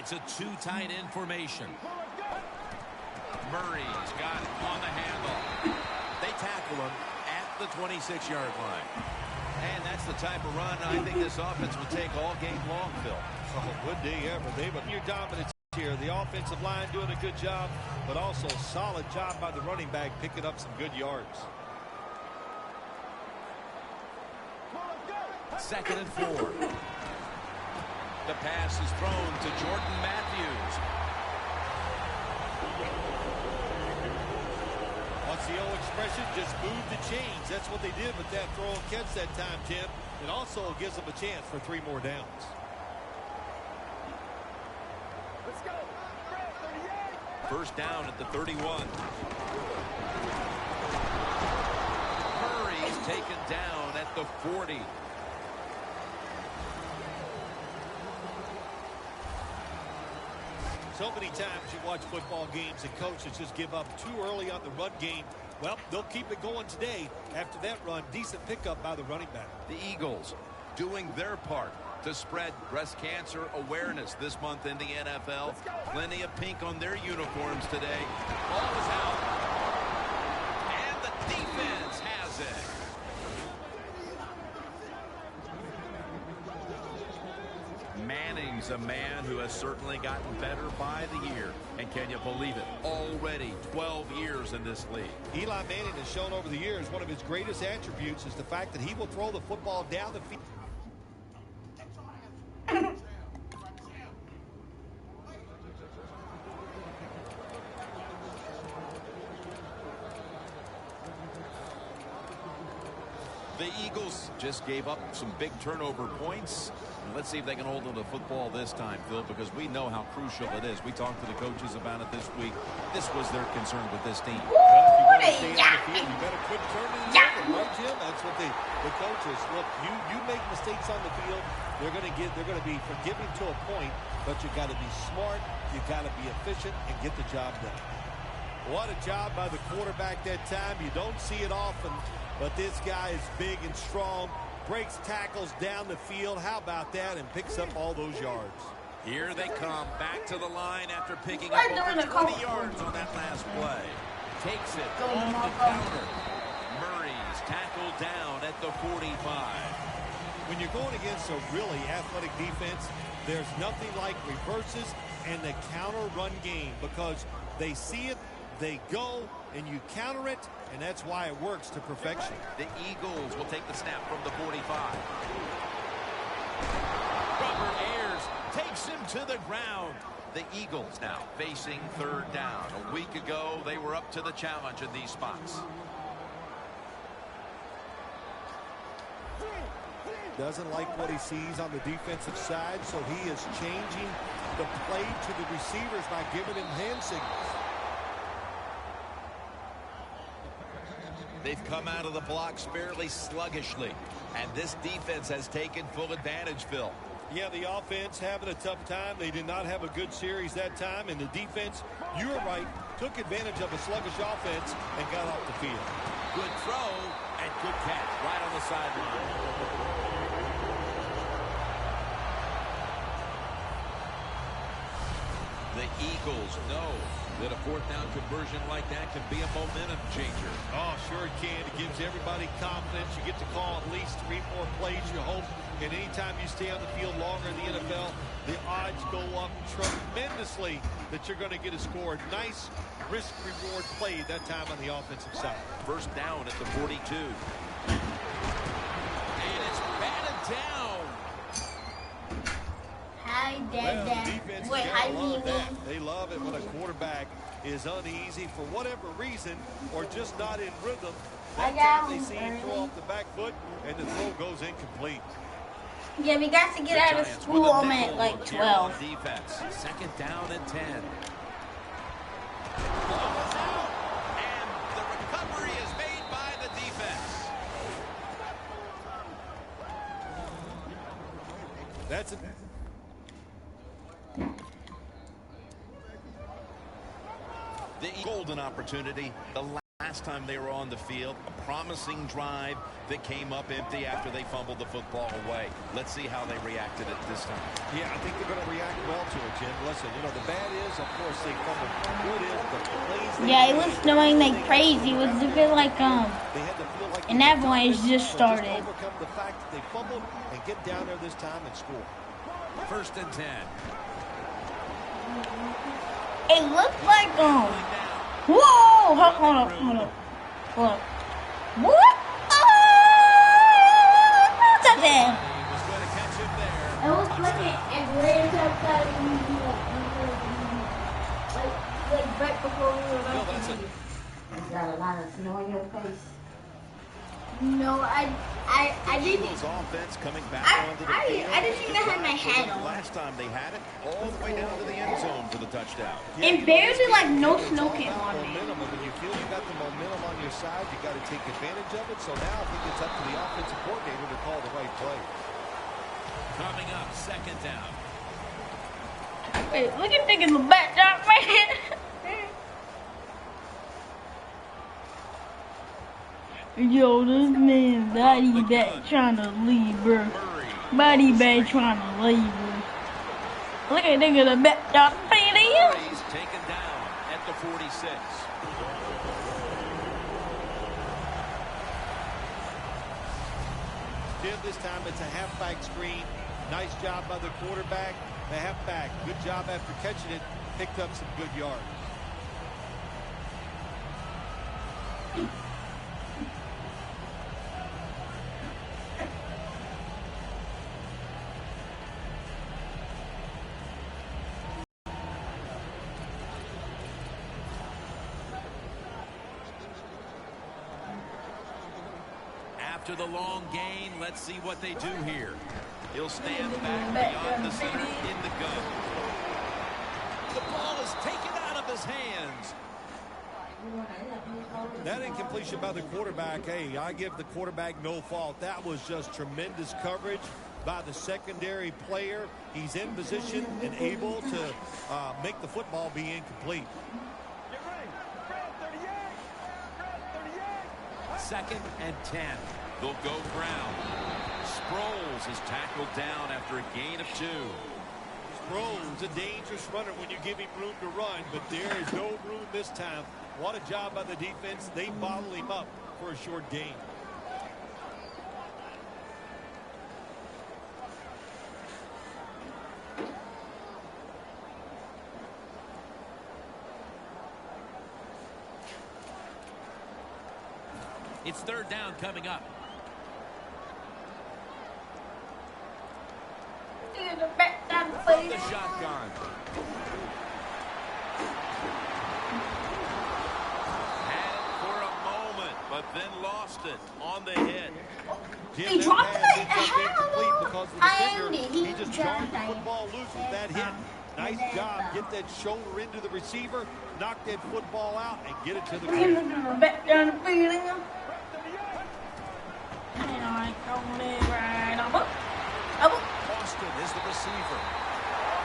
It's a two tight end formation. Murray's got it on the handle. They tackle him at the 26-yard line. And that's the type of run I think this offense would take all game long, Phil. Oh, would they ever. Your dominance here. The offensive line doing a good job, but also a solid job by the running back picking up some good yards. 2nd and 4. The pass is thrown to Jordan Matthews. What's the old expression? Just move the chains. That's what they did with that throw and catch that time, Tim. It also gives them a chance for 3 more downs. Let's go. 1st down at the 31. Murray's taken down at the 40. So many times you watch football games and coaches just give up too early on the run game. Well, they'll keep it going today. After that run, decent pickup by the running back. The Eagles doing their part to spread breast cancer awareness this month in the NFL. Plenty of pink on their uniforms today. Ball is out. And the defense has it. Manning's a man who has certainly gotten better by the year. And can you believe it? Already 12 years in this league. Eli Manning has shown over the years one of his greatest attributes is the fact that he will throw the football down the field. The Eagles just gave up some big turnover points. Let's see if they can hold on to football this time, Phil, because we know how crucial it is. We talked to the coaches about it this week. This was their concern with this team. Well, if you want to stay on the field, you better quit turning it over, right, Jim? That's what the coaches look. You make mistakes on the field, they're going to be forgiving to a point, but you got to be smart, you got to be efficient, and get the job done. What a job by the quarterback that time. You don't see it often, but this guy is big and strong. Breaks tackles down the field. How about that? And picks up all those yards. Here they come back to the line after picking up over 20 yards on that last play. Takes it on the counter. Murray's tackled down at the 45. When you're going against a really athletic defense, there's nothing like reverses and the counter run game because they see it, they go, and you counter it, and that's why it works to perfection. The Eagles will take the snap from the 45. Robert Ayers takes him to the ground. The Eagles now facing 3rd down. A week ago, they were up to the challenge in these spots. Doesn't like what he sees on the defensive side, so he is changing the play to the receivers by giving him hand signals. They've come out of the blocks fairly sluggishly, and this defense has taken full advantage, Phil. Yeah, the offense having a tough time. They did not have a good series that time, and the defense, you were right, took advantage of a sluggish offense and got off the field. Good throw and good catch right on the sideline. The Eagles know that a 4th down conversion like that can be a momentum changer. Oh, sure it can. It gives everybody confidence. You get to call at least 3 more plays, you hope. And anytime you stay on the field longer in the NFL, the odds go up tremendously that you're going to get a score. Nice risk-reward play that time on the offensive side. 1st down at the 42. And it's batted down. Hi, Dad. Defense Wait, hi, love Mimi. that. They love it when a quarterback is uneasy for whatever reason or just not in rhythm. That time they see him throw off the back foot and the throw goes incomplete. Yeah, we got to get out of school at like 12. Defense. 2nd down and 10. Ball is out, and the recovery is made by the defense. That's a The golden opportunity, the last time they were on the field. A promising drive that came up empty after they fumbled the football away. Let's see how they reacted it this time. Yeah, I think they're going to react well to it, Jim. Listen, you know, the bad is, of course, they fumbled. Good is the plays. Yeah, it was snowing like crazy. It was a bit like, they had to feel like and that voice just started. Just overcome the fact that they fumbled and get down there this time and score. 1st and 10. It looked like, whoa! Hold up. What? Touchdown! He was going to catch him there. It was looking at where outside like right before we were about to leave. You got a lot of snow in your face. No, I didn't. Eagles offense coming back onto the field. I didn't even have my hat on. Last time they had it, all the way down to the end zone for the touchdown. And barely like no snow came on me. When you feel you got the momentum on your side, you got to take advantage of it. So now I think it's up to the offensive coordinator to call the right play. Coming up, 2nd down. Wait, look at thinking the back down, man. Yo, this man body back trying to leave, bro. Body back trying to leave, bro. Look at nigga the back down. He's taken down at the 46. Jim, this time it's a halfback screen. Nice job by the quarterback. The halfback, good job after catching it. Picked up some good yards. After the long gain, let's see what they do here. He'll stand back beyond the center in the gun. The ball is taken out of his hands. That incompletion by the quarterback, hey, I give the quarterback no fault. That was just tremendous coverage by the secondary player. He's in position and able to make the football be incomplete. 2nd and 10. They'll go ground. Sproles is tackled down after a gain of 2. Sproles, a dangerous runner when you give him room to run, but there is no room this time. What a job by the defense. They bottle him up for a short gain. It's 3rd down coming up. From the shotgun. Had it for a moment, but then lost it on the hit. He dropped it. Because of the defender. He just jarred the football loose with that hit. Nice job. Get that shoulder into the receiver, knock that football out, and get it to the ground. Back down the field. Austin is the receiver.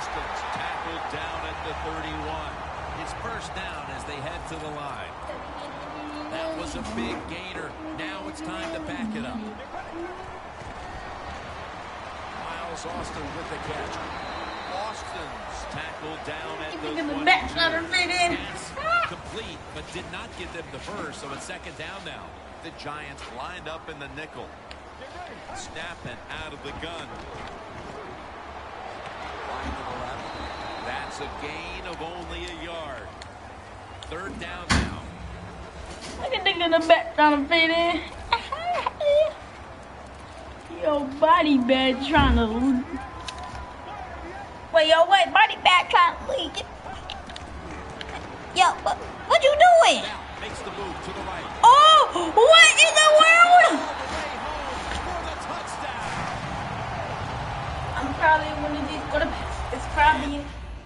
Austin's tackled down at the 31. It's 1st down as they head to the line. That was a big gainer. Now it's time to back it up. Miles Austin with the catch. Austin's tackled down at the 22. Pass complete, but did not get them the first, so it's 2nd down now. The Giants lined up in the nickel. Snapping out of the gun. That's a gain of only a yard. 3rd down now. Look at nigga in the back trying to fit in. Yo, body bag trying to leak. Wait, body bag trying to leak. Yo, what you doing? Now makes the move to the right. Oh, what in the world? I'm probably one of these quarterbacks.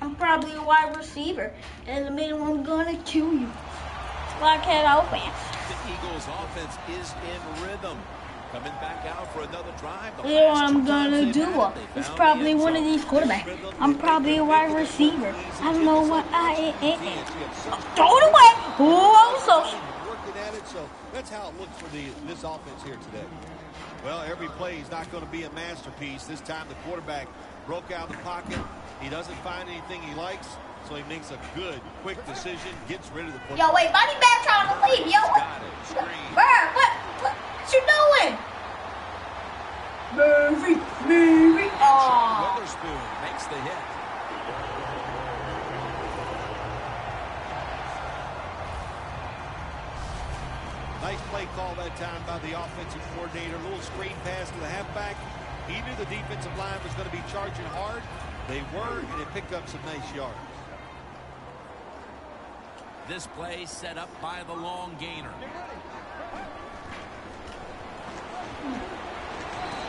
I'm probably a wide receiver, and the middle one gonna kill you. Blockhead offense. The Eagles' offense is in rhythm. Coming back out for another drive. You know what I'm gonna do? It's probably one of these quarterbacks. I'm probably a wide receiver. I don't know what I am. Throw it away. Oh, I'm so. Working at So that's how it looks for this offense here today. Well, every play is not going to be a masterpiece. This time the quarterback broke out of the pocket. He doesn't find anything he likes, so he makes a good, quick decision, gets rid of the football. Yo, wait, body bag trying to leave. Yo, what you doing? Murray. Oh. Witherspoon makes the hit. Nice play call that time by the offensive coordinator. A little screen pass to the halfback. He knew the defensive line was going to be charging hard. They were, and they picked up some nice yards. This play set up by the long gainer.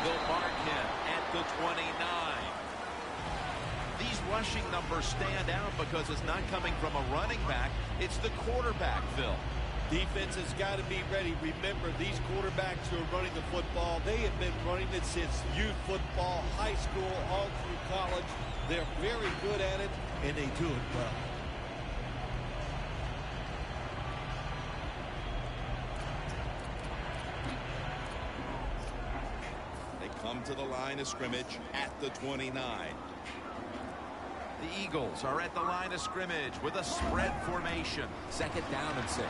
They'll mark him at the 29. These rushing numbers stand out because it's not coming from a running back. It's the quarterback, Phil. Defense has got to be ready. Remember, these quarterbacks who are running the football, they have been running it since youth football, high school, all through college. They're very good at it, and they do it well. They come to the line of scrimmage at the 29. The Eagles are at the line of scrimmage with a spread formation. 2nd down and 6. And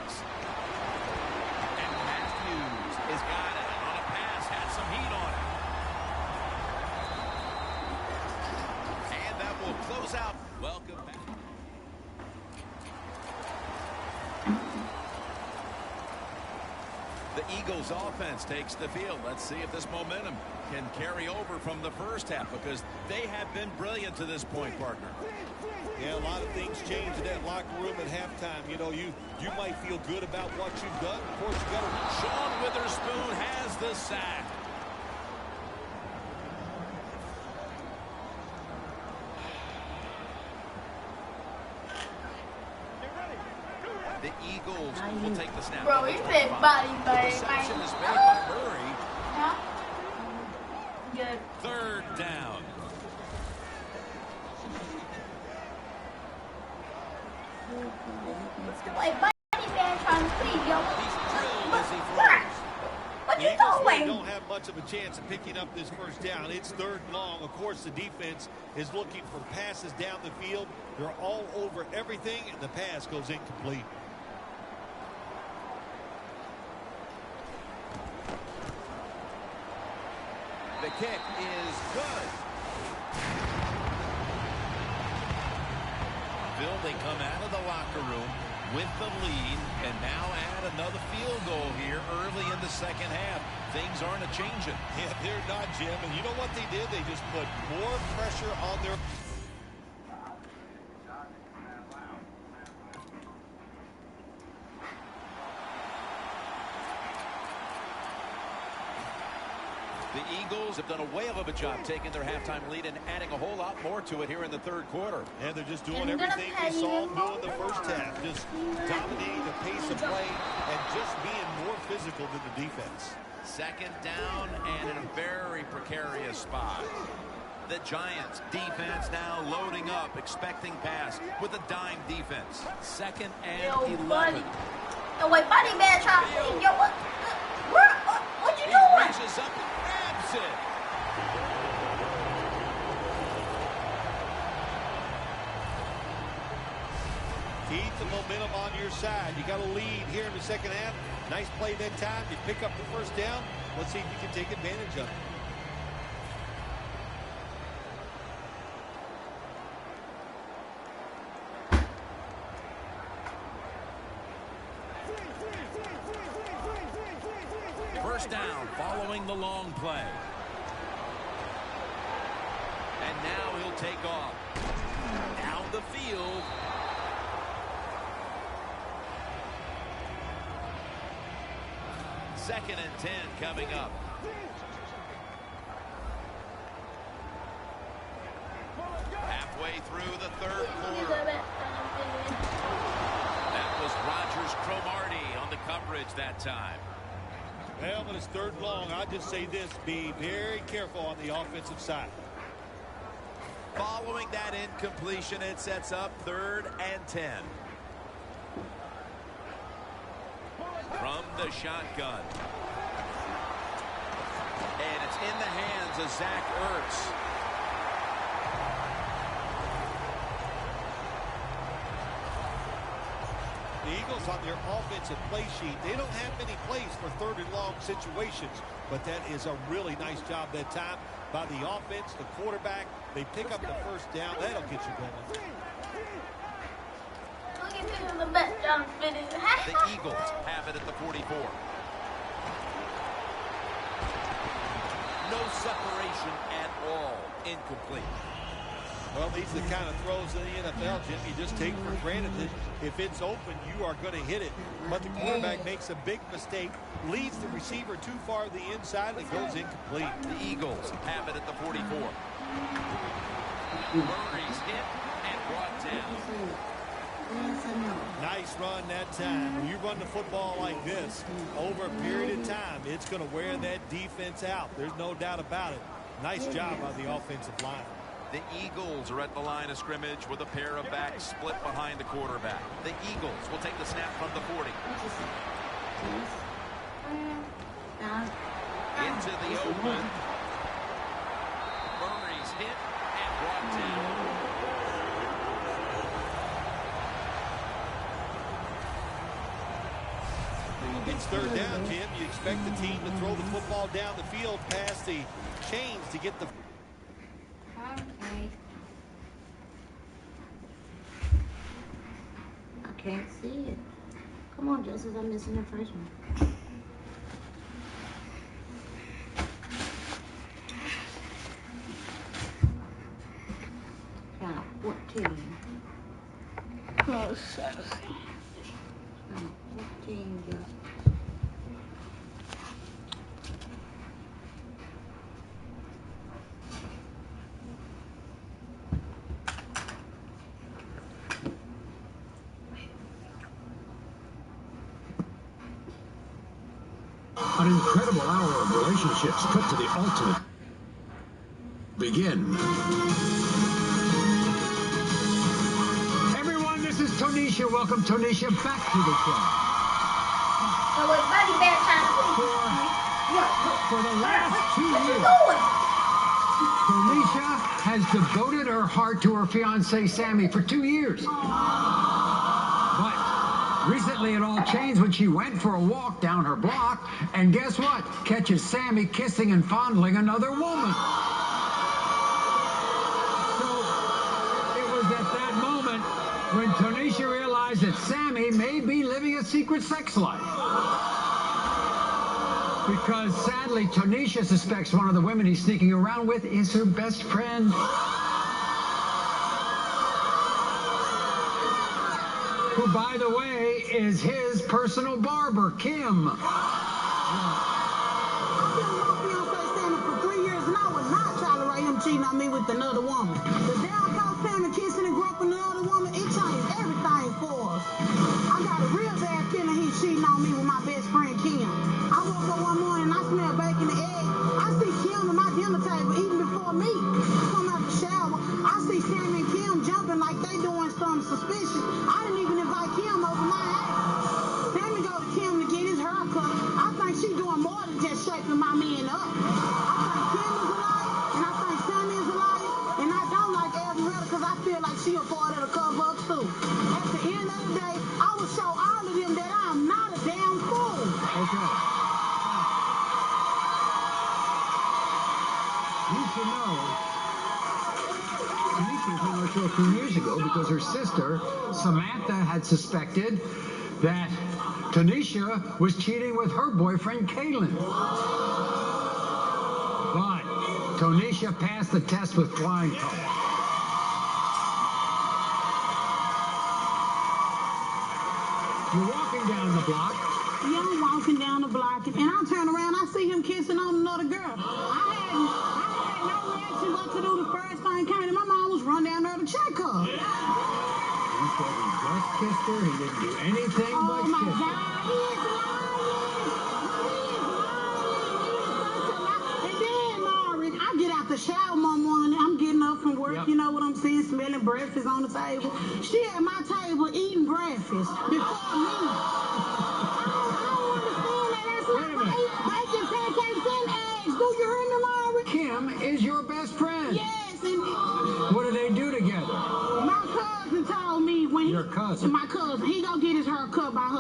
Matthews has got it on a pass, has some heat on it. And that will close out. Welcome back. The Eagles offense takes the field. Let's see if this momentum can carry over from the first half, because they have been brilliant to this point, partner. Yeah, a lot of things change in that locker room at halftime. You know, you might feel good about what you've done. Of course, you got to. Sean Witherspoon has the sack. The Eagles will take the snap. Bro, he said body bag. The reception is made by Murray. Huh? Good. 3rd down. Wait, body bag trying to leave, yo. He's drilled as he throws. What you The Eagles really doing? don't have much of a chance of picking up this first down. It's 3rd and long. Of course, the defense is looking for passes down the field. They're all over everything, and the pass goes incomplete. The kick is good. Phil, they come out of the locker room with the lead and now add another field goal here early in the 2nd half. Things aren't a-changing. Yeah, they're not, Jim. And you know what they did? They just put more pressure on their... The Eagles have done a whale of a job taking their halftime lead and adding a whole lot more to it here in the 3rd quarter. And they're just doing everything we saw them do in the first half. Just dominating the pace of play and just being more physical than the defense. 2nd down and in a very precarious spot. The Giants defense now loading up, expecting pass with a dime defense. 2nd and 11. Yo, wait, body bag trying to leave. Yo, what you He doing? reaches up and grabs it. Keep the momentum on your side. You got a lead here in the 2nd half. Nice play that time. You pick up the first down. Let's see if you can take advantage of it. First down following the long play. And now he'll take off. Down the field. Second and 10 coming up. Halfway through the 3rd quarter. That was Rogers Cromartie on the coverage that time. Well, but it's 3rd long. I'll just say this. Be very careful on the offensive side. Following that incompletion, it sets up 3rd and 10. from the shotgun. And it's in the hands of Zach Ertz. The Eagles on their offensive play sheet, they don't have many plays for third and long situations, but that is a really nice job that time by the offense, the quarterback. They pick up the first down. That'll get you going. The Eagles have it at the 44. No separation at all. Incomplete. Well, these are the kind of throws in the NFL, Jim, you just take for granted that if it's open, you are going to hit it. But the quarterback makes a big mistake, leads the receiver too far to the inside, and it goes incomplete. The Eagles have it at the 44. Murray's hit and brought down. Nice run that time. When you run the football like this over a period of time, it's going to wear that defense out. There's no doubt about it. Nice job by the offensive line. The Eagles are at the line of scrimmage with a pair of backs split behind the quarterback. The Eagles will take the snap from the 40. Into the open. Murray's hit and brought down. It's third down, Jim. You expect the team to throw the football down the field past the chains to get the... Okay. I can't see it. Come on, Joseph, I'm missing the first one. Count 14. Oh, sorry. Count 14, Joseph. An incredible hour of relationships cut to the ultimate. Begin. Everyone, this is Tonisha. Welcome Tonisha back to the show. For the last 2 years, Tonisha has devoted her heart to her fiancé Sammy for 2 years. But recently it all changed when she went for a walk down her block, and guess what? Catches Sammy kissing and fondling another woman. So it was at that moment when Tonisha realized that Sammy may be living a secret sex life. Because sadly, Tonisha suspects one of the women he's sneaking around with is her best friend. Who, by the way, is his personal barber, Kim. I've been with my fiancé Sammy for 3 years, and I would not tolerate him cheating on me with another woman. The day I caught Sammy kissing and groping another woman, it changed everything for us. I got a real bad feeling he's cheating on me with my best friend, Kim. I woke up one morning and I smelled bacon and eggs. I see Kim at my dinner table eating before me. I come out the shower, I see Sammy and Kim jumping like they doing something suspicious. I didn't even invite Kim over my house. Sammy go to Kim to get his hair cut. I think she doing more than just shaping my man up. I think Kim is a liar, and I think Sammy is a liar, and I don't like Esmeralda because I feel like she a part of the cover-up too. At the end of the day, I will show all of them that I am not a damn fool. Okay. You should know, Tanisha was on our show a few years ago because her sister, Samantha, had suspected that Tanisha was cheating with her boyfriend, Kaylin. But Tanisha passed the test with flying colors. You're walking down the block. Yeah, I'm walking down the block, and I turn around, I see him kissing on another girl. I had no reaction but to do the first thing came to my mom was run down there to check her. He said he just kissed her. He didn't do anything but Oh my kiss her. God, he is lying. And then, Maury, I get out the shower one morning, I'm getting up from work, Yep. you know what I'm saying, smelling breakfast on the table. She at my table eating breakfast before me. I don't want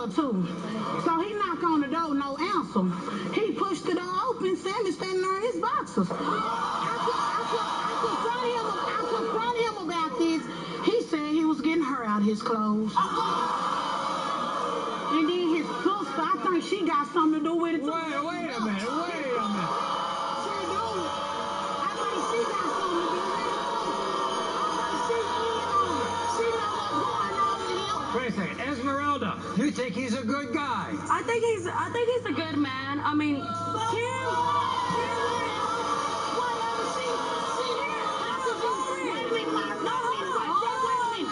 her too. So he knocked on the door, no answer. He pushed the door open. Sammy standing there in his boxers. I confronted him about this. He said he was getting her out of his clothes. And then his sister, I think she got something to do with it too. Wait a minute. She do. I think she got something to do with it too. She know what's going on with him. Wait a second, Esmeralda, you think he's a good guy? I think he's a good man. I mean,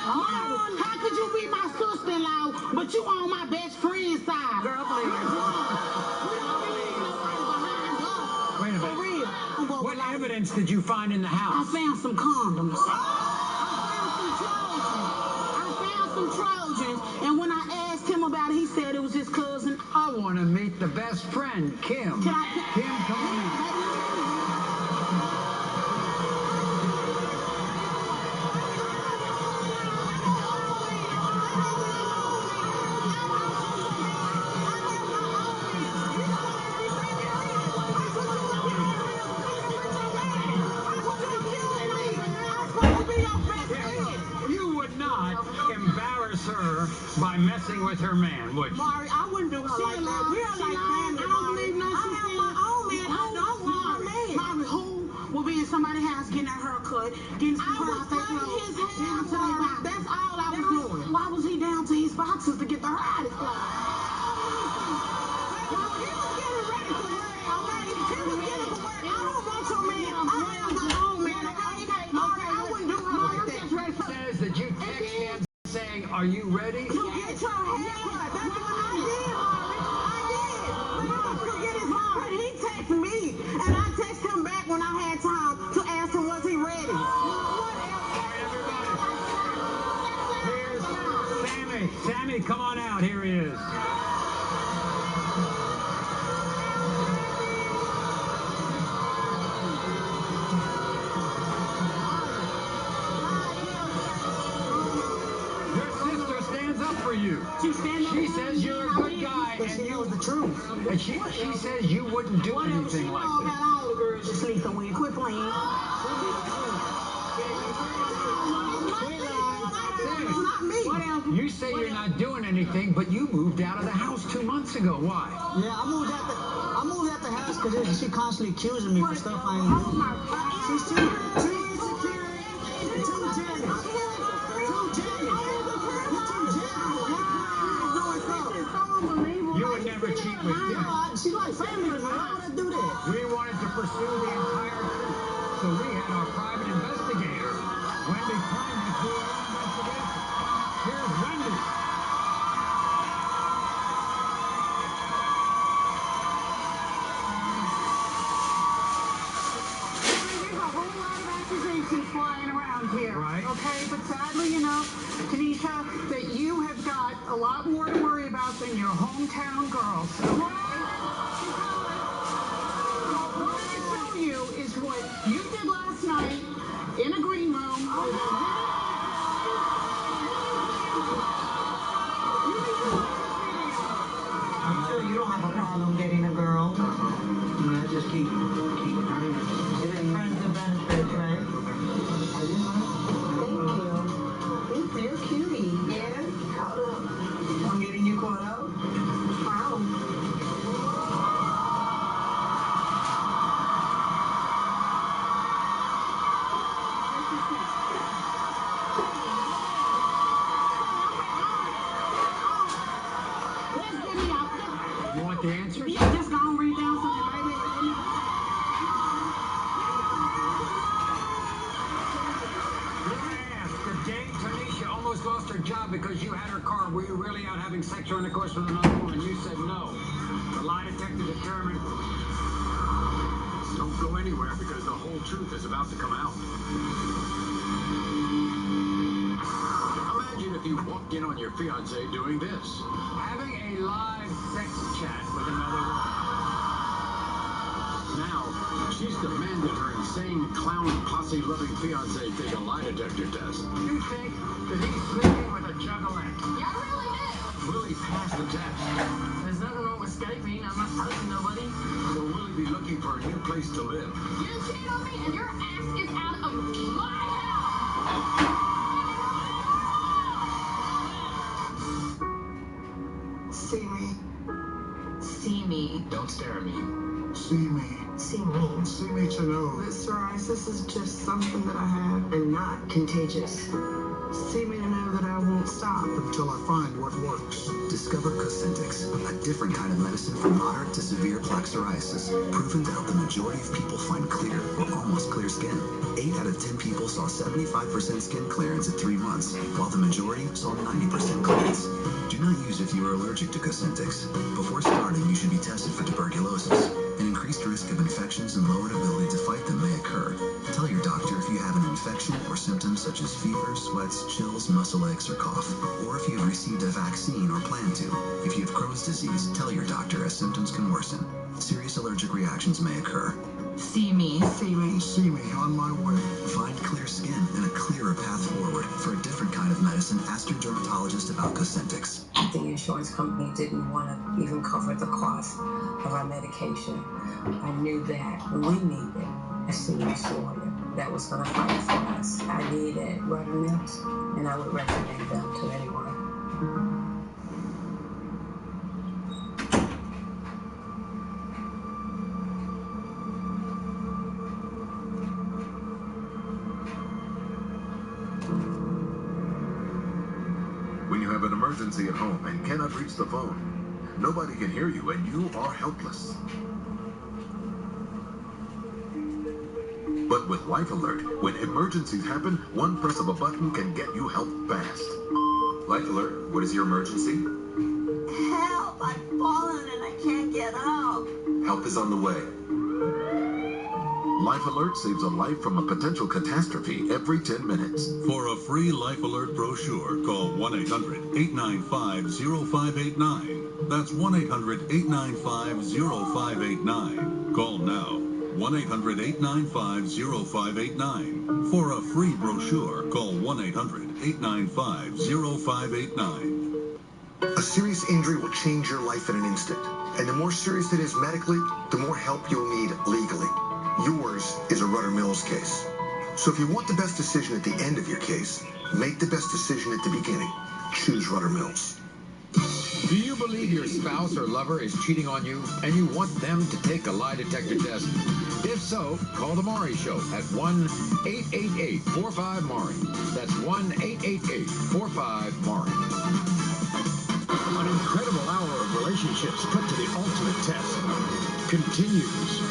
How could you be my sister-in-law, but you on my best friend's side? girl, please. Wait a minute. For real. What evidence did you find in the I house? found some condoms. I found some Trojans. And when I asked him about it, he said it was his cousin. I want to meet the best friend, Kim. Can I- Kim, come on in. You would not embarrass her by messing with her man, would you? Mari, I wouldn't do her like that. We're like family. I don't believe nothing. I have my own man. I don't want my man. Mari, who will be in somebody's house getting a haircut, getting some hair out their clothes, down to their boxes? That's all I was doing. Why was he down to his boxes to get the hair out of his clothes? He was getting ready for work. He was getting for work. I don't want your man. I have my own man. Mari, I wouldn't do her like that. Says that you text him saying, "Are you ready?" To get your haircut. That's what I did, Mari. I did. To get his hair. But he texted me, and I texted him back when I had time to ask him, was he ready? Here's Sammy. Sammy, come on out. Here he is. Your sister stands up for you. She says you're a good guy, and she knows the truth. And she says you wouldn't do Whatever she anything know like about this. all the girls you sleeping with. Quit playing. It's not me. Whatever. You say you're not doing anything, but you moved out of the house 2 months ago. Why? Yeah, I moved out the house because she constantly accusing me for stuff I ain't doing. She's too insecure and too jealous. You would never cheat with Kim. She like family with me. Why would I do that? We wanted to pursue the entire truth, so we had our private investigator, Wendy Klein, do our investigation. Here's Wendy. There's a whole lot of accusations flying around here. Right. Okay, but sadly enough, Tanisha, that you have got a lot more to worry about than your hometown girls. Okay? What I can tell you is what you did last night in a green room. I'm sure you don't have a problem getting a girl. Yeah, just keep friends. Friends and benefits, right? Thank you. They're cutie. Yeah. I'm getting you caught up. Wow. You want the answers? Yeah, just go and read down something, baby. You're gonna ask, the day Tanisha almost lost her job because you had her car, were you really out having sexual intercourse with another woman? You said no. The lie detector determined. Don't go anywhere because the whole truth is about to come out. Imagine if you walked in on your fiance doing this. Having a live sex chat with another woman. Now, she's demanded her insane clown posse-loving fiance take a lie detector test. You think that he's sleeping with a juggalette? Yeah, I really did. Will he pass the test? There's nothing wrong with Skyping. I'm not touching nobody. Or will he be looking for a new place to live? You cheated on me, and your ass is out of my house. See me. See me. Don't stare at me. See me. See me. See me to know that psoriasis is just something that I have and not contagious. See me to know that I won't stop until I find what works. Discover Cosentyx, a different kind of medicine for moderate to severe plaque psoriasis, proven to help the majority of people find clear or almost clear skin. 8 out of 10 people saw 75% skin clearance at 3 months, while the majority saw 90% clearance. Do not use if you are allergic to Cosentyx. Before starting, you should be tested for tuberculosis. An increased risk of infections and lowered ability to fight them may occur. Tell your doctor if you have an infection or symptoms such as fever, sweats, chills, muscle aches, or cough, or if you have received a vaccine or plan to. If you have Crohn's disease, tell your doctor as symptoms can worsen. Serious allergic reactions may occur. See me. See me. See me on my way. Find clear skin and a clearer path forward. For a different kind of medicine, ask your dermatologist about Cosentyx. The insurance company didn't want to even cover the cost of our medication. I knew that we needed a serious lawyer that was going to fight for us. I needed Rudder Mills, and I would recommend them to anyone. When you have an emergency at home and cannot reach the phone, nobody can hear you and you are helpless. But with Life Alert, when emergencies happen, one press of a button can get you help fast. Life Alert, what is your emergency? Help! I've fallen and I can't get up. Help is on the way. Life Alert saves a life from a potential catastrophe every 10 minutes. For a free Life Alert brochure, call 1-800-895-0589. That's 1-800-895-0589. Call now. 1-800-895-0589. For a free brochure, call 1-800-895-0589. A serious injury will change your life in an instant. And the more serious it is medically, the more help you'll need legally. Yours is a Rudder Mills case. So if you want the best decision at the end of your case, make the best decision at the beginning. Choose Rudder Mills. Do you believe your spouse or lover is cheating on you and you want them to take a lie detector test? If so, call The Maury Show at 1-888-45-MAURY. That's 1-888-45-MAURY. An incredible hour of relationships put to the ultimate test continues.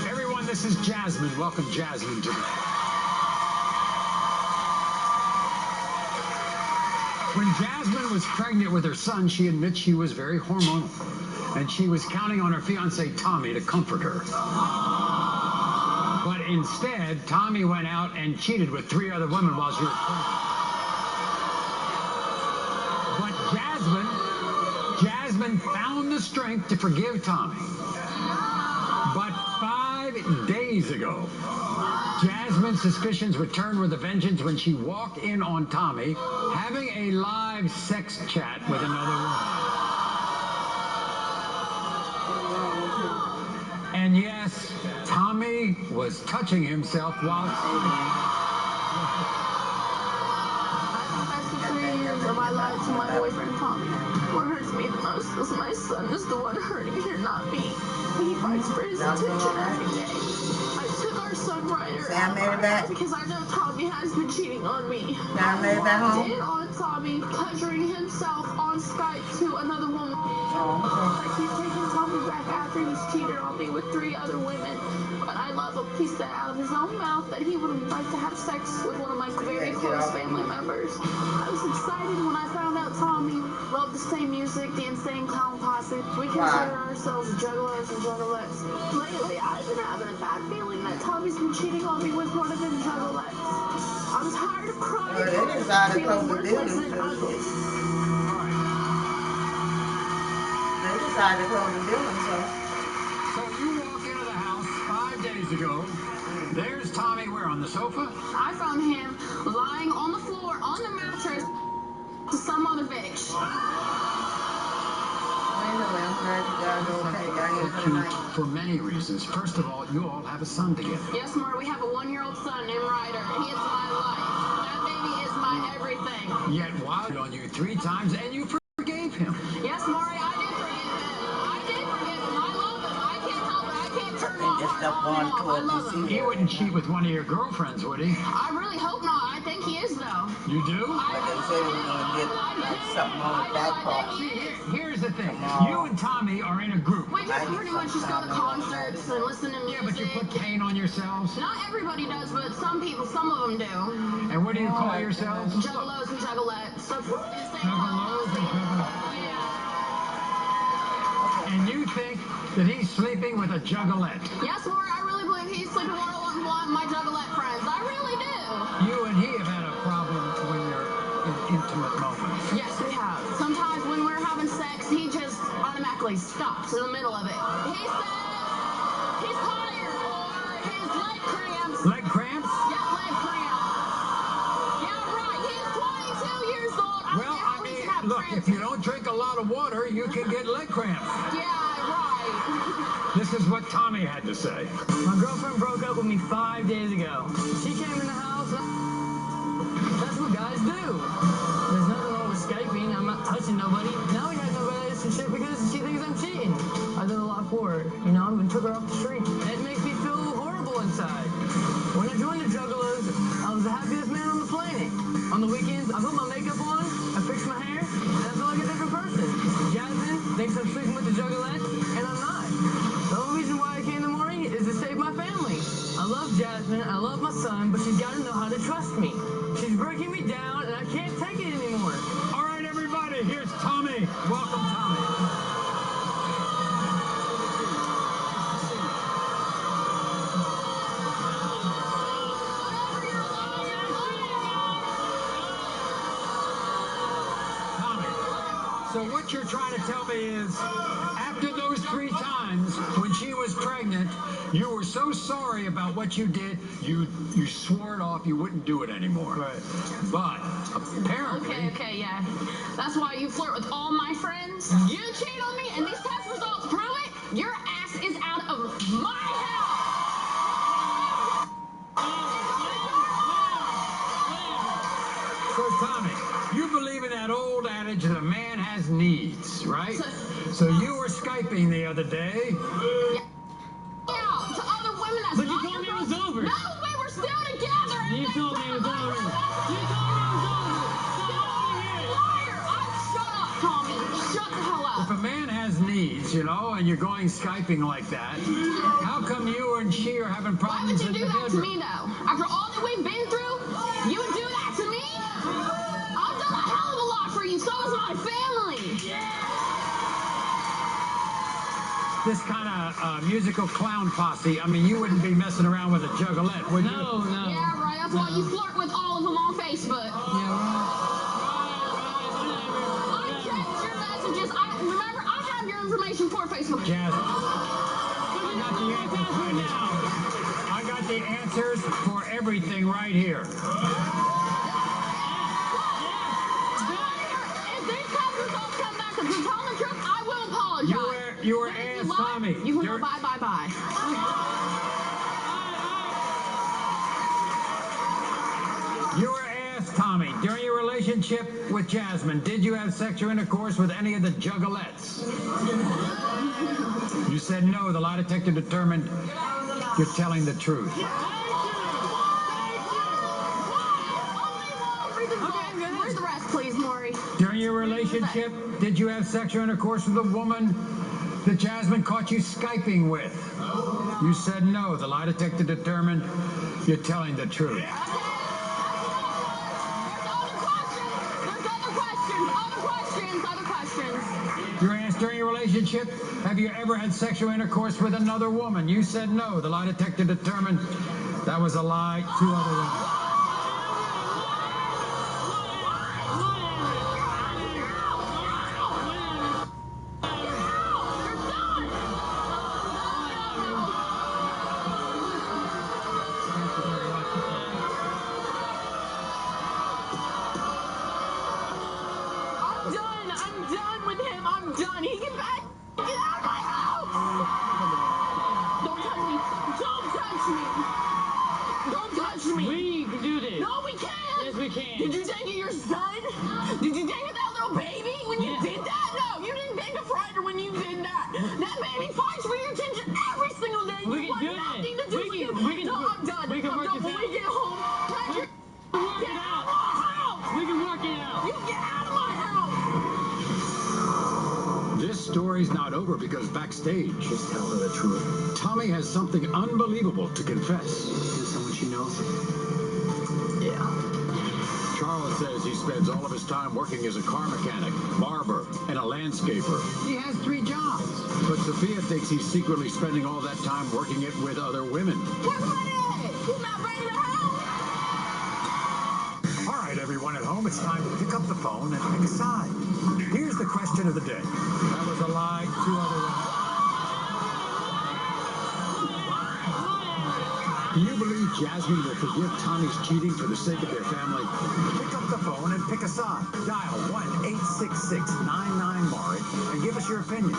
Everyone, this is Jasmine. Welcome Jasmine to the... When Jasmine was pregnant with her son, she admits she was very hormonal. And she was counting on her fiancé, Tommy, to comfort her. But instead, Tommy went out and cheated with 3 other women while she was pregnant. But Jasmine found the strength to forgive Tommy. But 5 days ago, Jasmine's suspicions returned with a vengeance when she walked in on Tommy having a live sex chat with another woman. And yes, Tommy was touching himself while After 3 years of I lied to my boyfriend Tommy. What hurts me the most is my son is the one hurting here, not me. He fights for his attention every day. I took our son Ryder out of our house because I know Tommy has been cheating on me. I did on Tommy, pleasuring himself on Skype to another woman. I keep taking Tommy back after he's cheated on me with 3 other women. But I love him. He said out of his own mouth that he would like to have sex with one of my very close family members. I was excited when I found out Tommy loved the same music, the Insane Clown Posse. We consider ourselves juggalos and juggalettes. Lately, I've been having a bad feeling that Tommy's been cheating on me with one of them juggalettes. I'm tired of crying, feeling worthless and ugly. They decided to close the building, so you walk into the house 5 days ago. There's Tommy where, on the sofa? I found him lying on the floor, on the mattress. to some other bitch. Anyway, I'm glad you guys are okay. Y'all here for the night. For many reasons. First of all, you all have a son together. Yes, Maury, we have a 1-year-old son named Ryder. He is my life. That baby is my everything. Yet wild on you 3 times and you forgave him. Yes, Maury, I did forgive him. I did forgive him. I love him. I can't help it. I can't turn my heart on and off. I love him. He wouldn't cheat with one of your girlfriends, would he? I really hope not. I think he is, though. You do? But they say we're going to get something on with that part. Here's the thing. You and Tommy are in a group. We just pretty much just go to concerts and listen to music. Yeah, but you put paint on yourselves. Not everybody does, but some people, some of them do. And what do you call yourselves? Juggalos and juggalettes. Juggalos and juggalettes. Yeah. And you think that he's sleeping with a juggalette? Yes, Laura, I really believe he's sleeping with one of my juggalette friends. I really do. You and he have had a problem when you're in intimate moments. Yes, we have. Sometimes when we're having sex, he just automatically stops in the middle of it. He says he's tired or his leg cramps. Leg cramps? Yeah, leg cramps. Yeah, right. He's 22 years old. Well, I mean, look, if you don't drink a lot of water, you can get leg cramps. Yeah, right. This is what Tommy had to say. My girlfriend broke up with me 5 days ago. She came in the house. That's what guys do. There's nothing wrong with Skyping. I'm not touching nobody. Now we got no relationship because she thinks I'm cheating. I did a lot for her. You know, I took her off the street. It makes me feel horrible inside. When I joined the Juggalos, I was the happiest man on the planet. On the weekends, I put my makeup on, I fix my hair, and I feel like a different person. Jasmine thinks I'm sleeping with the Juggalette, and I'm not. The only reason why I came to Maury is to save my family. I love Jasmine, I love my son, but she's got to know how to trust me. She's breaking me down, and I can't take it anymore. All right, everybody, here's Tommy. Welcome, Tommy. So what you're trying to tell me is, after those 3 times, when she was pregnant, you were so sorry about what you did, you swore it off, you wouldn't do it anymore. Right. But, apparently... Okay, yeah. That's why you flirt with all my friends. You cheat on me, and these test results prove it. Your ass is out of my house. So, Tommy, you believe in that old adage that a man has needs, right? So you were Skyping the other day. Yeah, to other women that's But you not told me your it was girl. over. No, we were still together. You told me it was over. You told me it was over. Liar. Shut up, Tommy. Shut the hell up. If a man has needs, you know, and you're going Skyping like that, how come you and she are having problems in the bedroom? Why would you do that to me, though? After all that we've been through, you would do that to me? I've done a hell of a lot for you. So has my family. This kind of musical clown posse, I mean, you wouldn't be messing around with a juggalette, would you? No. Yeah, right. That's why you flirt with all of them on Facebook. Yeah, right. I checked your messages. Remember, I have your information for Facebook. Jazz, I got the answers right now. I got the answers for everything right here. If these test results come back to tell the truth, I will apologize. You were asked, Tommy. You can go bye. You were asked, Tommy, during your relationship with Jasmine, did you have sexual intercourse with any of the juggalettes? You said no. The lie detector determined you're telling the truth. Where's the rest, please, Maury? During your relationship, did you have sexual intercourse with a woman that Jasmine caught you Skyping with? You said no. The lie detector determined you're telling the truth. There's other questions. You're asked during your relationship, have you ever had sexual intercourse with another woman? You said no. The lie detector determined that was a lie. 2 other women. money. Get back. Get out of my house. Don't touch me. Don't touch me. Don't touch me. We can do this. No, we can't. Yes, we can. Did you think of your son? Did you think of that little baby when you did that? No, you didn't think of Ryder when you did that. That baby fights for your attention every single day. We You can want do nothing this. to do with you. No, I'm done. We can I'm work done. this When we out. get home, Patrick, get out of my house. We can work it out. You get out of my house. This story's not over because backstage, She's telling the truth. Tommy has something unbelievable to confess. Is someone she knows? Yeah. Charlotte says he spends all of his time working as a car mechanic, barber, and a landscaper. He has 3 jobs. But Sophia thinks he's secretly spending all that time working it with other women. Where's my dad? He's not bringing the house. All right, everyone at home, it's time to pick up the phone and pick a side. Here's the question of the day. That was a lie. 2 other women. Do you believe Jasmine will forgive Tommy's cheating for the sake of their family? Pick up the phone and pick a side. Dial 1-866-99-MARI and give us your opinion.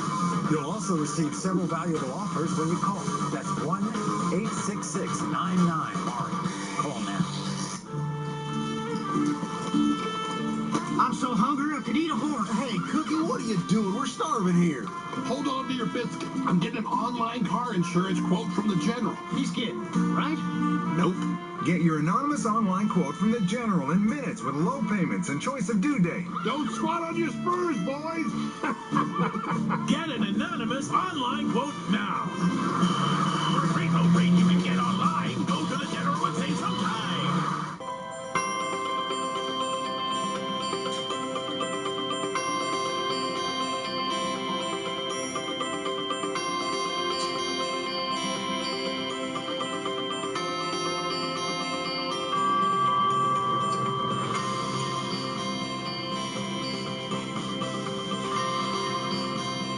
You'll also receive several valuable offers when you call. That's 1-866-99-MARI. Call now. I'm so hungry I could eat a horse. Hey, Cookie, what are you doing? We're starving here. Hold on to your biscuit. I'm getting an online car insurance quote from the General. He's kidding, right? Nope. Get your anonymous online quote from the General in minutes with low payments and choice of due date. Don't squat on your spurs, boys. Get an anonymous online quote now. For a great low rate you can get online, go to the General and save some time.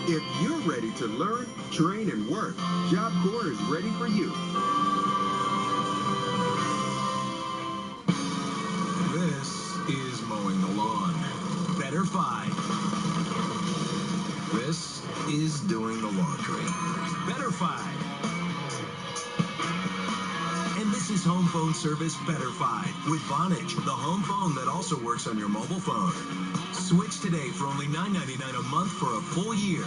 If you're ready to learn, train, and work, Job Corps is ready for you. This is mowing the lawn. Better 5. This is doing the laundry. Better 5. And this is home phone service Better 5 with Vonage, the home phone that also works on your mobile phone. Switch today for only $9.99 a month for a full year.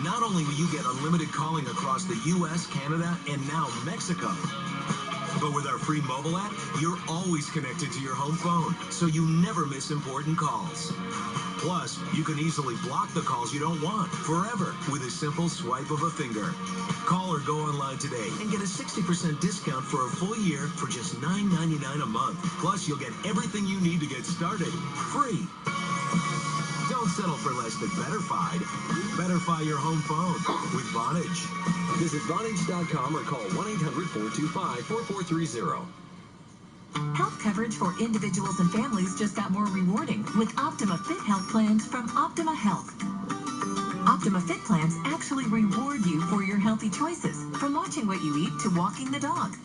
Not only will you get unlimited calling across the U.S., Canada, and now Mexico, but with our free mobile app, you're always connected to your home phone, so you never miss important calls. Plus, you can easily block the calls you don't want forever with a simple swipe of a finger. Call or go online today and get a 60% discount for a full year for just $9.99 a month. Plus, you'll get everything you need to get started free. Don't settle for less than Betterfi. Betterfi your home phone with Vonage. Visit Vonage.com or call 1-800-425-4430. Health coverage for individuals and families just got more rewarding with Optima Fit Health plans from Optima Health. Optima Fit plans actually reward you for your healthy choices, from watching what you eat to walking the dog.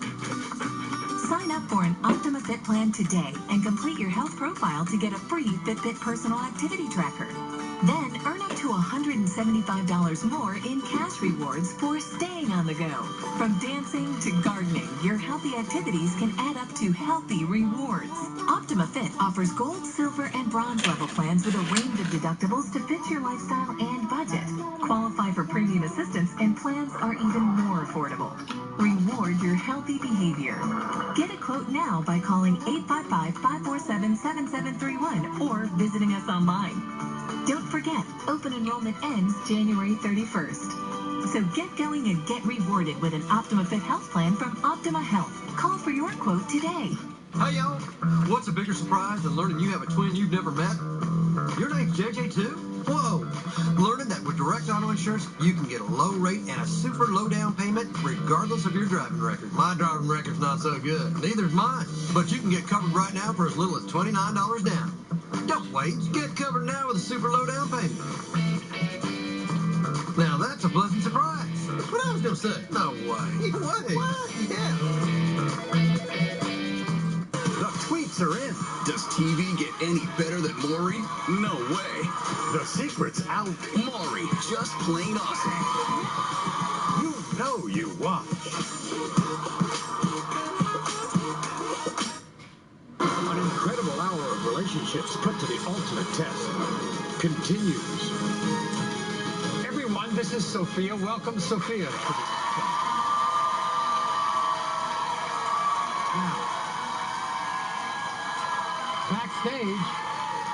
Sign up for an Optima Fit plan today and complete your health profile to get a free Fitbit personal activity tracker. Then earn up to $175 more in cash rewards for staying on the go. From dancing to gardening, your healthy activities can add up to healthy rewards. Optima Fit offers gold, silver, and bronze level plans with a range of deductibles to fit your lifestyle and budget. Qualify for premium assistance, and plans are even more affordable. Reward your healthy behavior. Get a quote now by calling 855-547-7731 or visiting us online. Don't forget, open enrollment ends January 31st. So get going and get rewarded with an Optima Fit Health plan from Optima Health. Call for your quote today. Hey, y'all. What's a bigger surprise than learning you have a twin you've never met? Your name's JJ, too? Whoa. Learning that with direct auto insurance, you can get a low rate and a super low down payment regardless of your driving record. My driving record's not so good. Neither's mine. But you can get covered right now for as little as $29 down. Don't wait. Get covered now with a super low down payment. Now that's a pleasant surprise. That's what I was going to say. No way. What? Yeah. The tweets are in. Does TV get any better than Maury? No way. The secret's out. Maury, just plain awesome. You know you watch. An incredible hour of relationships put to the ultimate test continues. Everyone, this is Sophia. Welcome, Sophia. Now, backstage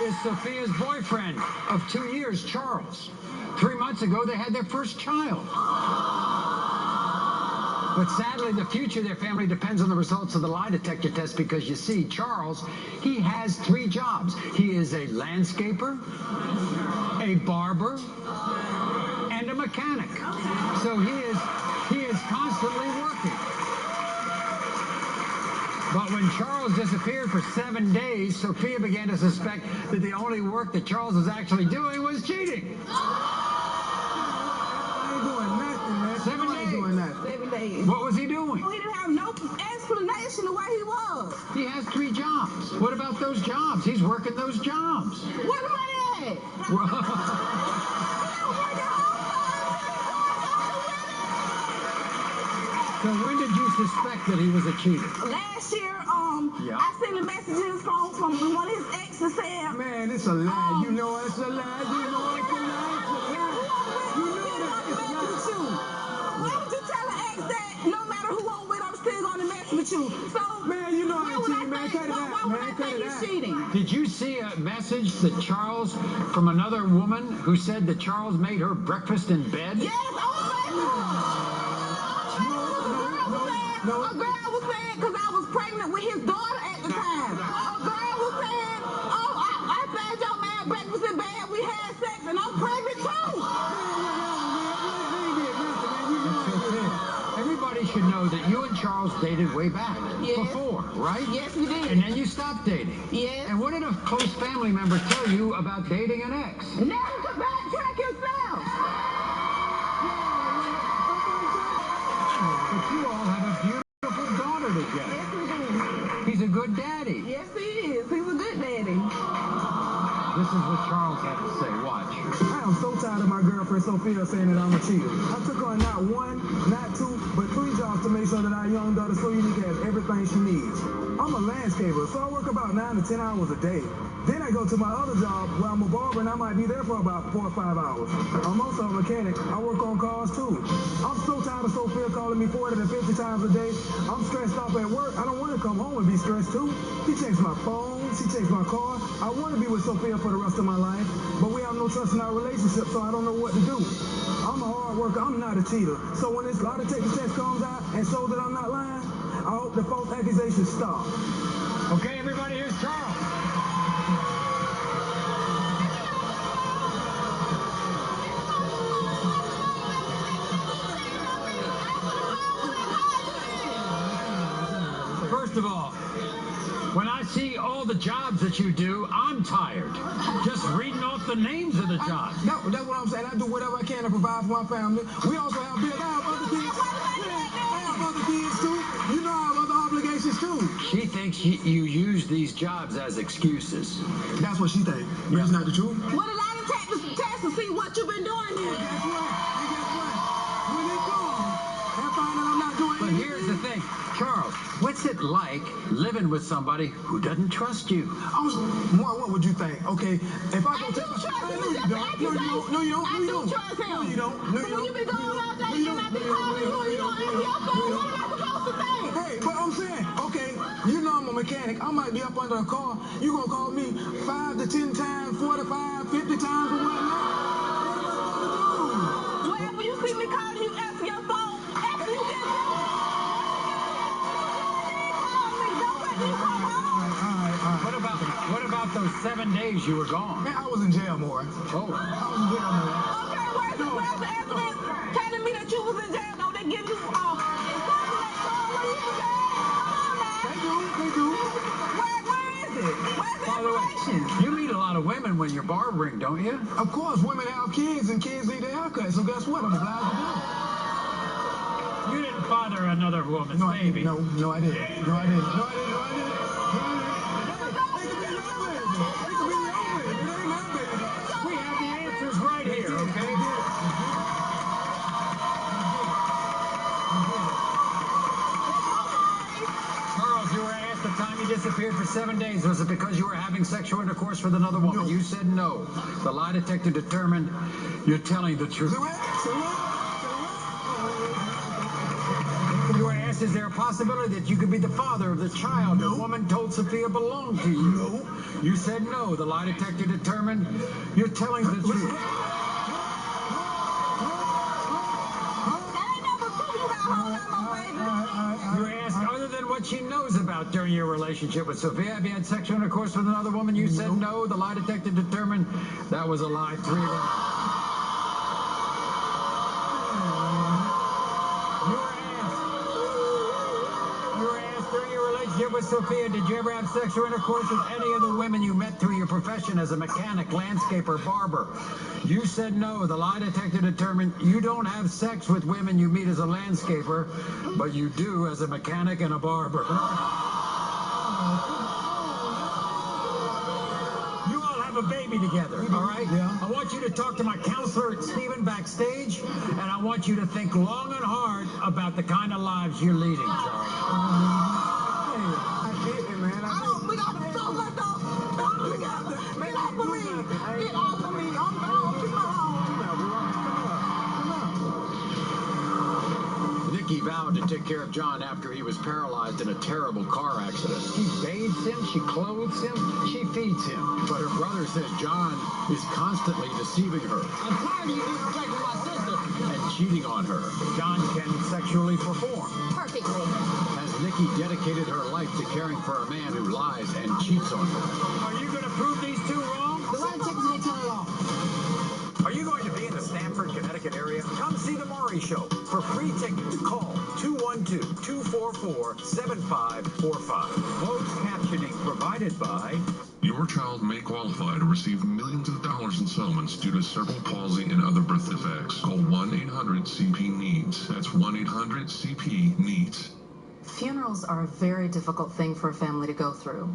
is Sophia's boyfriend of 2 years, Charles. 3 months ago, they had their first child. But sadly, the future of their family depends on the results of the lie detector test because, you see, Charles, he has 3 jobs. He is a landscaper, a barber, and a mechanic. So he is constantly working. But when Charles disappeared for 7 days, Sophia began to suspect that the only work that Charles was actually doing was cheating. I ain't doing nothing, man. 7 days. I ain't doing nothing. 7 days. What was he doing? He didn't have no explanation of where he was. He has 3 jobs. What about those jobs? He's working those jobs. Where the money at? So when did you suspect that he was a cheater? Last year, I sent a message in his phone from one of his exes saying, man, it's a lie. You know it's a lie. You know it's a lie. You know it's a lie. Why would you tell an ex that no matter who I'm with, I'm still going to mess with you? So, man, you know I ain't cheating, man. Cut it out, why would I think he's cheating? Did you see a message that Charles, from another woman who said that Charles made her breakfast in bed? Yes, on Facebook. A girl was saying, because I was pregnant with his daughter at the time. A girl was saying, oh, I fed your man breakfast in bed, we had sex, and I'm pregnant too. Everybody should know that you and Charles dated way back. Yes. Before, right? Yes, we did. And then you stopped dating. Yes. And what did a close family member tell you about dating an ex? Never to backtrack yourself. But you all have a beautiful daughter together. Yes, we do. He's a good daddy. Yes, he is. He's a good daddy. This is what Charles had to say. Watch. I am so tired of my girlfriend Sophia saying that I'm a cheater. I took on not 1, not 2, but 3 jobs to make sure that our young daughter So Unique has everything she needs. I'm a landscaper, so I work about 9 to 10 hours a day. Then I go to my other job where I'm a barber and I might be there for about 4 or 5 hours. I'm also a mechanic. I work on cars too. I'm so tired of Sophia calling me 40 to 50 times a day. I'm stressed off at work. I don't want to come home and be stressed too. She checks my phone. She checks my car. I want to be with Sophia for the rest of my life, but we have no trust in our relationship, so I don't know what to do. I'm a hard worker. I'm not a cheater. So when this lie detector test comes out and shows that I'm not lying, I hope the false accusations stop. Okay, everybody, here's Charles. First of all, when I see all the jobs that you do, I'm tired. Just reading off the names of the jobs. That's what I'm saying. I do whatever I can to provide for my family. We also have bills. I have other kids. I have other kids too. You know I have other obligations too. She thinks you use these jobs as excuses. That's what she thinks. But it's not the truth. What a lie detector test to see what you've been doing here. And guess what? When it comes, I find that I'm not doing But anything. here's the thing, Charles, what's it like living with somebody who doesn't trust you? What would you think? Okay, if I go do trust him. No, you don't. I do trust him. No, you don't. So when you be going all day and I be calling you and you don't answer your phone, what am I supposed to think? Hey, but I'm saying, okay, you know I'm a mechanic. I might be up under a car. You gonna call me 5 to 10 times, 45, 50 times, or whatnot? Wherever you see me calling you, answer your phone. After you get done, call me. Don't let me come home. What about those 7 days you were gone? Man, I was in jail more. Oh. I was in jail more. Okay, where's the evidence telling me that you was in jail? Don't they give you They do. Where is it? Where's the information? You meet a lot of women when you're barbering, don't you? Of course, women have kids and kids need their haircut. So guess what? I'm obliged to do it. You didn't father another woman's baby. No, I didn't. No, I didn't. No, I didn't. No, I didn't. No, I didn't. Hey, We have the answers right here, okay? Charles, you were asked the time you disappeared for 7 days. Was it because you were having sexual intercourse with another woman? No. You said no. The lie detector determined you're telling the truth. You were asked, is there a possibility that you could be the father of the child the woman told Sophia belonged to you? No. You said no. The lie detector determined you're telling the truth. You were asked, other than what she knows about during your relationship with Sophia, have you had sexual intercourse with another woman? You said no. The lie detector determined that was a lie. 3 of them. During your relationship with Sophia, did you ever have sexual intercourse with any of the women you met through your profession as a mechanic, landscaper, barber? You said no. The lie detector determined you don't have sex with women you meet as a landscaper, but you do as a mechanic and a barber. You all have a baby together, all right? Yeah. I want you to talk to my counselor, Stephen, backstage, and I want you to think long and hard about the kind of lives you're leading, Charles. Nikki vowed to take care of John after he was paralyzed in a terrible car accident. She bathes him, she clothes him, she feeds him. But her brother says John is constantly deceiving her. I'm tired of you disrespecting my sister. And cheating on her. John can sexually perform. Perfectly. Has Nikki dedicated her life to caring for a man who lies and cheats on her? Are you going to prove these two wrong? The lie detector's going to tell it all. Are you going to be in the Stamford, Connecticut area? Come see The Maury Show. For free tickets, call 212-244-7545. Closed captioning provided by... Your child may qualify to receive millions of dollars in settlements due to cerebral palsy and other birth defects. Call 1-800-CP-NEEDS. That's 1-800-CP-NEEDS. Funerals are a very difficult thing for a family to go through.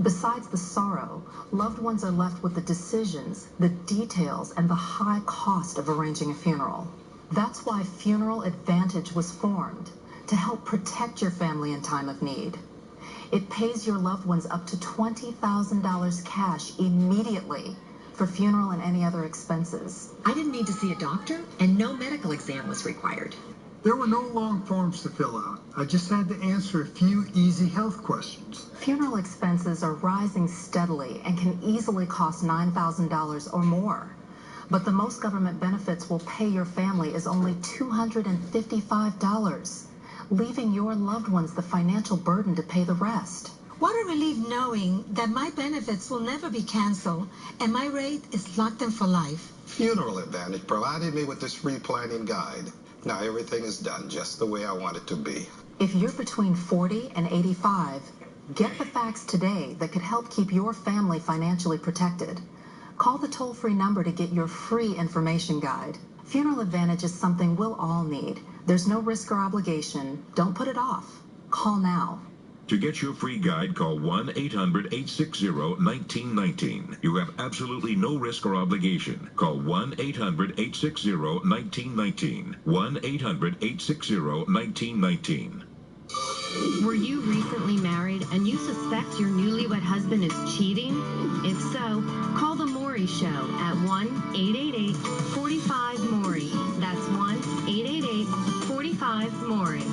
Besides the sorrow, loved ones are left with the decisions, the details, and the high cost of arranging a funeral. That's why Funeral Advantage was formed, to help protect your family in time of need. It pays your loved ones up to $20,000 cash immediately for funeral and any other expenses. I didn't need to see a doctor, and no medical exam was required. There were no long forms to fill out. I just had to answer a few easy health questions. Funeral expenses are rising steadily and can easily cost $9,000 or more. But the most government benefits will pay your family is only $255, leaving your loved ones the financial burden to pay the rest. What a relief knowing that my benefits will never be canceled and my rate is locked in for life. Funeral Advantage provided me with this free planning guide. Now everything is done just the way I want it to be. If you're between 40 and 85, get the facts today that could help keep your family financially protected. Call the toll-free number to get your free information guide. Funeral Advantage is something we'll all need. There's no risk or obligation. Don't put it off. Call now. To get your free guide, call 1-800-860-1919. You have absolutely no risk or obligation. Call 1-800-860-1919. 1-800-860-1919. Were you recently married and you suspect your newlywed husband is cheating? If so, call The Maury Show at 1-888-45-MAURY. That's 1-888-45-MAURY.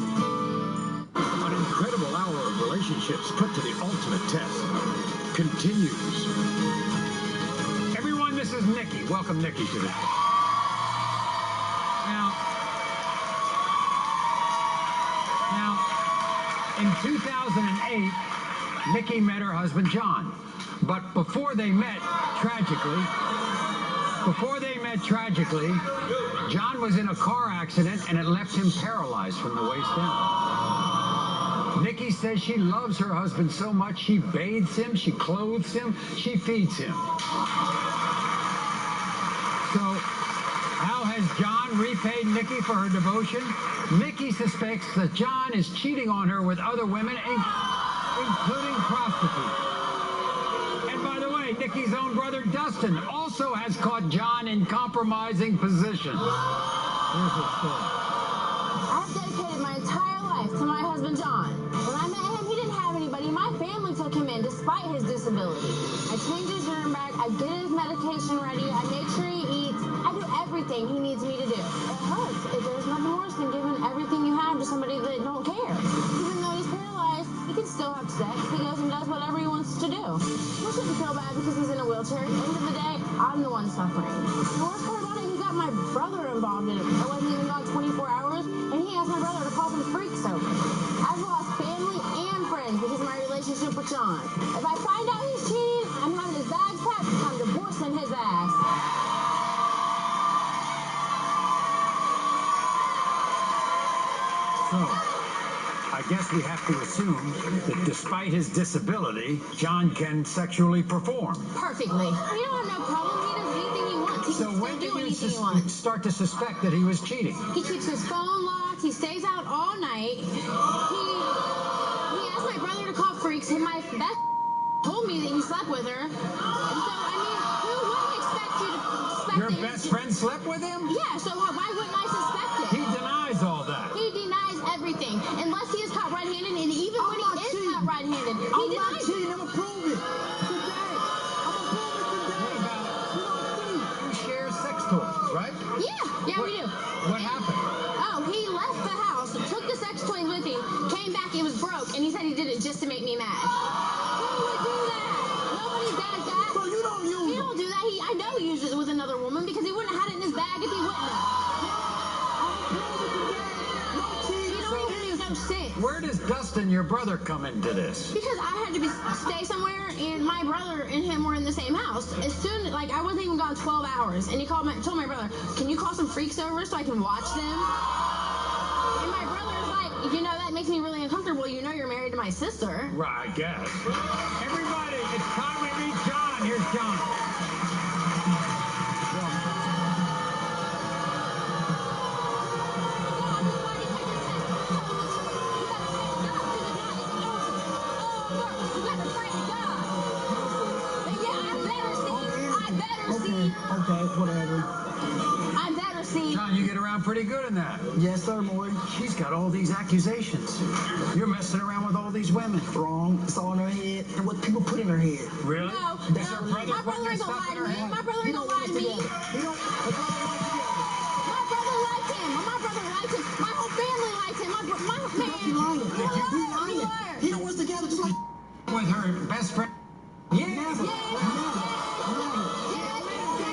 An incredible hour of relationships put to the ultimate test continues. Everyone, this is Nikki. Welcome, Nikki, to the... Now, in 2008, Nikki met her husband, John. But before they met, tragically, John was in a car accident and it left him paralyzed from the waist down. Nikki says she loves her husband so much she bathes him, she clothes him, she feeds him. So, how has John repaid Nikki for her devotion? Nikki suspects that John is cheating on her with other women, including prostitutes. And by the way, Nikki's own brother Dustin also has caught John in compromising position. Here's his story. I've dedicated my entire life to my husband, John. When I met him, he didn't have anybody. My family took him in despite his disability. I change his urine bag. I get his medication ready. I make sure he eats. I do everything he needs me to do. It hurts. There's nothing worse than giving everything you have to somebody that don't care. Even though he's paralyzed, he can still have sex. He goes and does whatever he wants to do. We shouldn't feel bad because he's in a wheelchair. At the end of the day, I'm the one suffering. The worst part about it, he got my brother involved in it. I wasn't even gone 24 hours, and he asked my brother to call some freaks over. I've lost family and friends because of my relationship with John. If I find out he's cheating, I'm having his bags packed. I'm divorcing his ass. So, I guess we have to assume that despite his disability, John can sexually perform. Perfectly. We don't have no problem. He does anything he wants. He So can when still do did anything he you wants. start to suspect that he was cheating? He keeps his phone locked. He stays out all night. He asked my brother to call freaks, and my best told me that he slept with her. And so, I mean, who wouldn't expect you to suspect Your that best friend slept with him? Yeah, so why wouldn't I suspect it? He denies all that. He denies everything. Unless he is caught red-handed, and even when he is caught red-handed, he I'm not denies it. cheating. I'm going to prove it today. I'm going to prove it today. What about, you share sex toys, right? Yeah, we do. What happened? Oh, he left the house, took the sex toys with him, came back, it was broke, and he said he did it just to make me mad. Who would do that? Nobody does that. So you don't use He don't do that. I know he uses it with another woman because he wouldn't have had it in his bag if he wouldn't have. He don't even use no sense. Where does Dustin, your brother, come into this? Because I had to stay somewhere, and my brother and him were in the same house. As soon, I wasn't even gone 12 hours, and he told my brother, "Can you call some freaks over so I can watch them?" And my brother's like, that makes me really uncomfortable. You're married to my sister. Right, I guess. Everybody, it's time we meet John. Here's John. Okay, whatever. I better see. John, you get around pretty good in that. Yes, sir, Maury. She's got all these accusations. You're messing around with all these women. Wrong. It's all in her head and what people put in her head. Really? No, Is her brother my brother ain't gonna lie to me. My brother ain't gonna lie to me. My brother liked him. My brother liked him. My whole family liked him. My man. He lying. He lying. He don't want us together just like With her best friend? Yeah. Yes,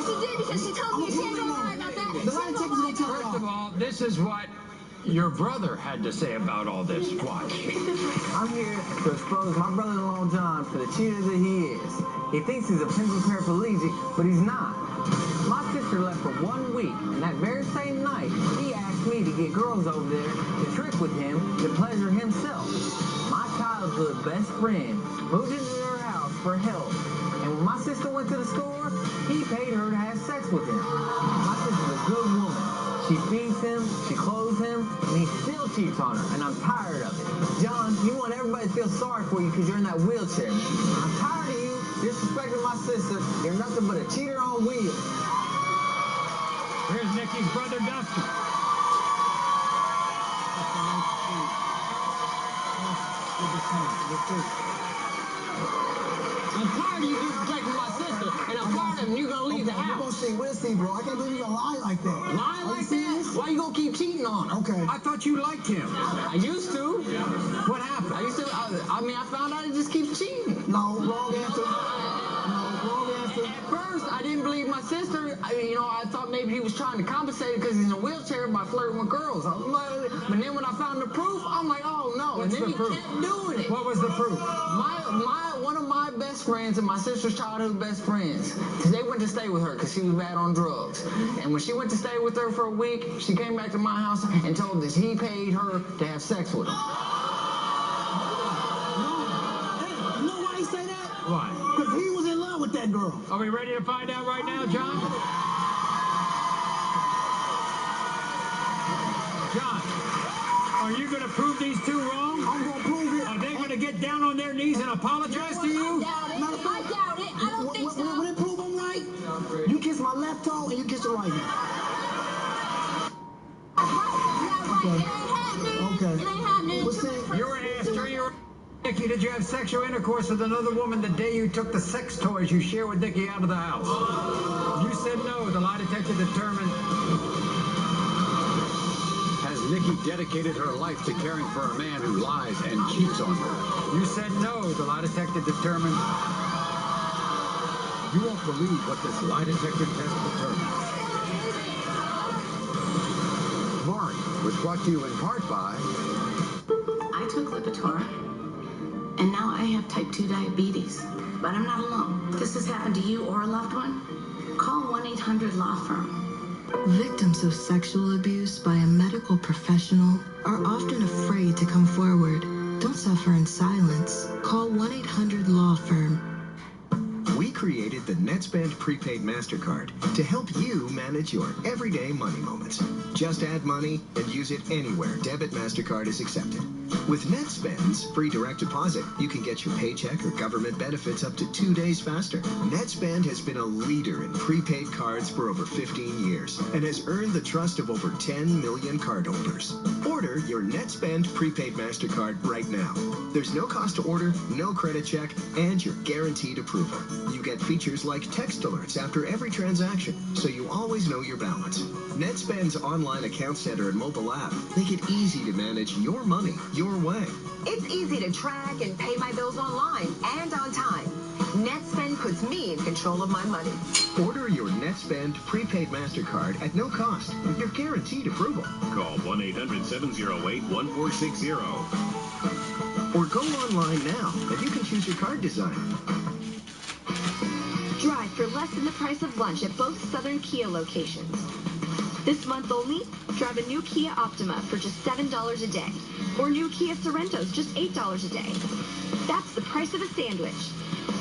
she did because she told me she ain't gonna lie about that. First of all, this is what your brother had to say about all this. Watch. I'm here to expose my brother-in-law John for the cheater that he is. He thinks he's a pimping paraplegic, but he's not. My sister left for 1 week, and that very same night, he asked me to get girls over there to trick with him to pleasure himself. My childhood best friend moved into their house for help, and when my sister went to the store, he paid her to have sex with him. My sister's a good woman. She feeds him, she clothes him, and he still cheats on her, and I'm tired of it. John, you want everybody to feel sorry for you because you're in that wheelchair. I'm tired of you disrespecting my sister. You're nothing but a cheater on wheels. Here's Nikki's brother, Dustin. I'm tired of you disrespecting my sister, and I'm tired of you gonna leave the house. We'll see, bro. I can't believe you're gonna lie like that. Lying like that? Why you gonna keep cheating on her? Okay. I thought you liked him. I used to. What happened? I found out he just keeps cheating. No, wrong answer. No, wrong answer. At first, I didn't believe my sister. I thought maybe he was trying to compensate because he's in a wheelchair by flirting with girls. But then when I found the proof, I'm like, oh no. What's and then the proof? Kept doing it. What was the proof? One of my best friends and my sister's childhood best friends, they went to stay with her because she was bad on drugs. And when she went to stay with her for a week, she came back to my house and told us he paid her to have sex with him. You know why he say that? Why? Because he was in love with that girl. Are we ready to find out right now, John? John, are you going to prove these two wrong? I'm going to prove it. Are they going to get down on their knees and apologize to you? I doubt it. I don't think Will it prove I'm right? You kiss my left toe and you kiss the right one. Okay. Well, see, You were asked during your... Nikki, did you have sexual intercourse with another woman the day you took the sex toys you share with Nikki out of the house? You said no. The lie detector determined... Has Nikki dedicated her life to caring for a man who lies and cheats on her? You said no. The lie detector determined... You won't believe what this lie detector test determined. Maury was brought to you in part by... I took Lipitor, and now I have type 2 diabetes. But I'm not alone. If this has happened to you or a loved one, call 1-800-LAW-FIRM. Victims of sexual abuse by a medical professional are often afraid to come forward. Don't suffer in silence. Call 1-800-LAW-FIRM. We created the NetSpend Prepaid MasterCard to help you manage your everyday money moments. Just add money and use it anywhere debit MasterCard is accepted. With NetSpend's free direct deposit, you can get your paycheck or government benefits up to 2 days faster. NetSpend has been a leader in prepaid cards for over 15 years and has earned the trust of over 10 million cardholders. Order your NetSpend Prepaid MasterCard right now. There's no cost to order, no credit check, and you're guaranteed approval. You get features like text alerts after every transaction, so you always know your balance. NetSpend's online account center and mobile app make it easy to manage your money your way. It's easy to track and pay my bills online and on time. NetSpend puts me in control of my money. Order your NetSpend prepaid MasterCard at no cost. You're guaranteed approval. Call 1-800-708-1460. Or go online now and you can choose your card design. Drive for less than the price of lunch at both Southern Kia locations. This month only, drive a new Kia Optima for just $7 a day, or new Kia Sorrentos just $8 a day. That's the price of a sandwich,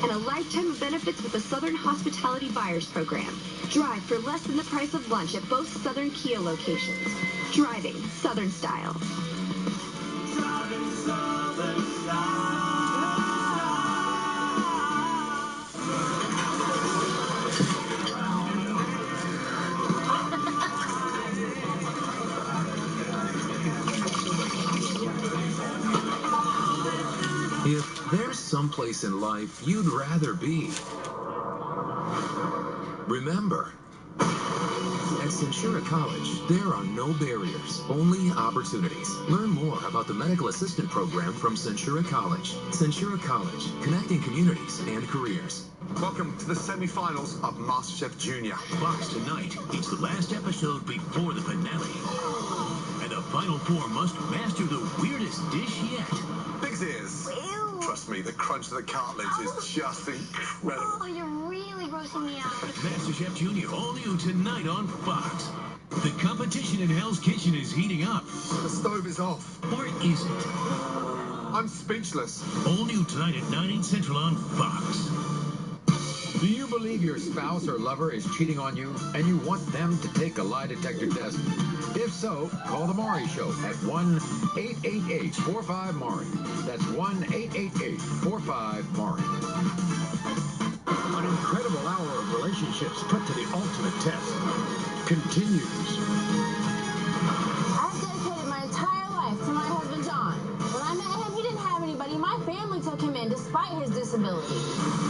and a lifetime of benefits with the Southern Hospitality Buyers Program. Drive for less than the price of lunch at both Southern Kia locations. Driving Southern style. Driving Southern style. If there's someplace in life you'd rather be, remember, at Centura College, there are no barriers, only opportunities. Learn more about the Medical Assistant Program from Centura College. Centura College, connecting communities and careers. Welcome to the semi-finals of MasterChef Junior. Fox tonight. It's the last episode before the finale. And the final four must master the weirdest dish yet. Big's ears. Trust me, the crunch of the cartilage is just incredible. Oh, you're really grossing me out. MasterChef Junior, all new tonight on Fox. The competition in Hell's Kitchen is heating up. The stove is off. Or is it? I'm speechless. All new tonight at 9/8 Central on Fox. Do you believe your spouse or lover is cheating on you and you want them to take a lie detector test? If so, call The Maury Show at 1-888-45-MAURY. That's 1-888-45-MAURY. An incredible hour of relationships put to the ultimate test continues. I've dedicated my entire life to my husband, John. When I met him, he didn't have anybody. My family took him in despite his disability.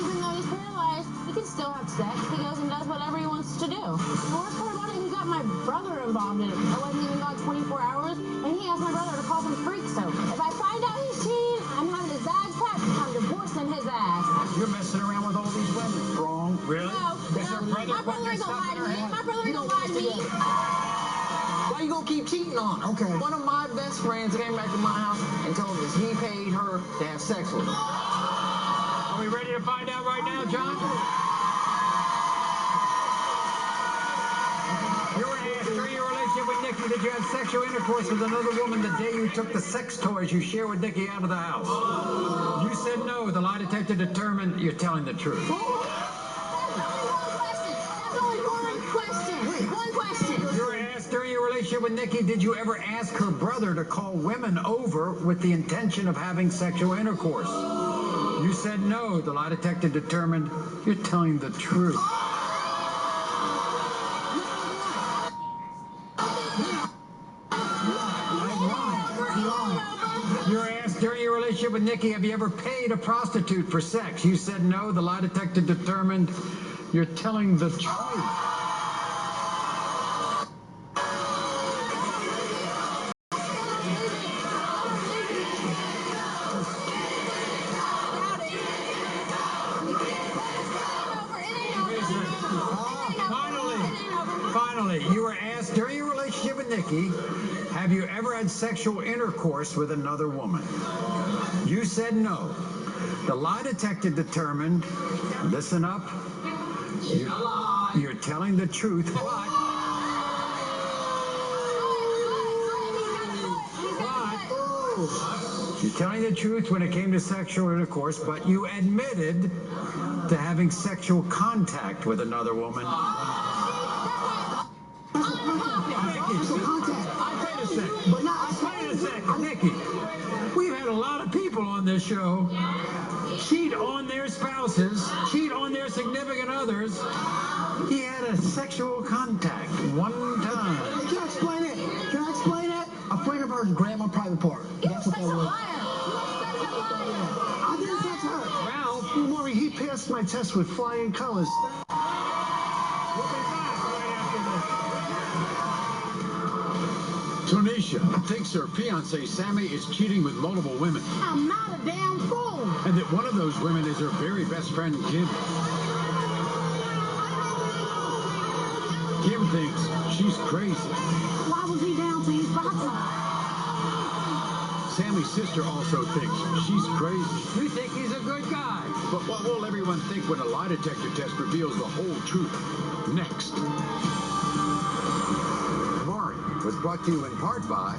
Even though he's paralyzed, he can still have sex. He goes and does whatever he wants to do. The worst part about it, he got my brother involved in it. I wasn't even gone 24 hours, and he asked my brother to call some freak. So if I find out he's cheating, I'm having his bags packed. I'm divorcing his ass. You're messing around with all these women. Wrong. Really? No, my brother ain't gonna lie to me. My brother ain't gonna lie to me. Why you gonna keep cheating on her? Okay. One of my best friends came back to my house and told us he paid her to have sex with her. Are we ready to find out right now, John? You were asked during your relationship with Nikki, did you have sexual intercourse with another woman the day you took the sex toys you share with Nikki out of the house? You said no. The lie detector determined you're telling the truth. One question. You were asked during your relationship with Nikki, did you ever ask her brother to call women over with the intention of having sexual intercourse? You said no. The lie detector determined you're telling the truth. You were asked during your relationship with Nikki, have you ever paid a prostitute for sex? You said no. The lie detector determined you're telling the truth. Finally, you were asked during your relationship with Nikki, have you ever had sexual intercourse with another woman? You said no. The lie detector determined, listen up, you're telling the truth, but you're telling the truth when it came to sexual intercourse, but you admitted to having sexual contact with another woman. Wait a second, Nikki. We've had a lot of people on this show cheat on their spouses, cheat on their significant others. He had a sexual contact one time. Can I explain it? Can I explain it? A friend of hers grabbed my private part. That's what that was. I didn't touch her. Ralph, Maury, he passed my test with flying colors. Tonisha thinks her fiancé Sammy is cheating with multiple women. I'm not a damn fool. And that one of those women is her very best friend, Kim. Kim thinks she's crazy. Why was he down to his boxing? Sammy's sister also thinks she's crazy. You think he's a good guy. But what will everyone think when a lie detector test reveals the whole truth? Next. Maury was brought to you in part by...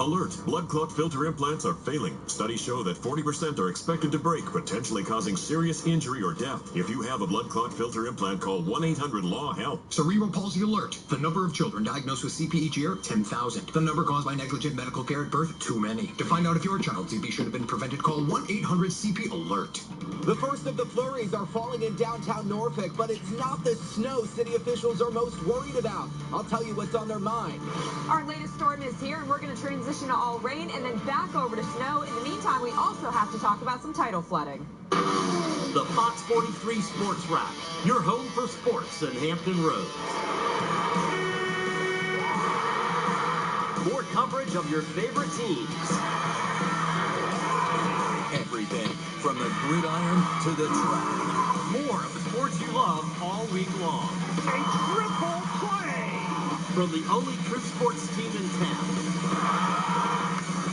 Alert! Blood clot filter implants are failing. Studies show that 40% are expected to break, potentially causing serious injury or death. If you have a blood clot filter implant, call 1-800-LAW-HELP. Cerebral palsy alert. The number of children diagnosed with CP each year, 10,000. The number caused by negligent medical care at birth, too many. To find out if your child's CP should have been prevented, call 1-800-CP-ALERT. The first of the flurries are falling in downtown Norfolk, but it's not the snow city officials are most worried about. I'll tell you what's on their mind. Our latest storm is here, and we're going to transition to all rain and then back over to snow. In the meantime, we also have to talk about some tidal flooding. The Fox 43 Sports Wrap, your home for sports in Hampton Roads. More coverage of your favorite teams. Everything from the gridiron to the track. More of the sports you love all week long. A triple play from the only true sports team in town.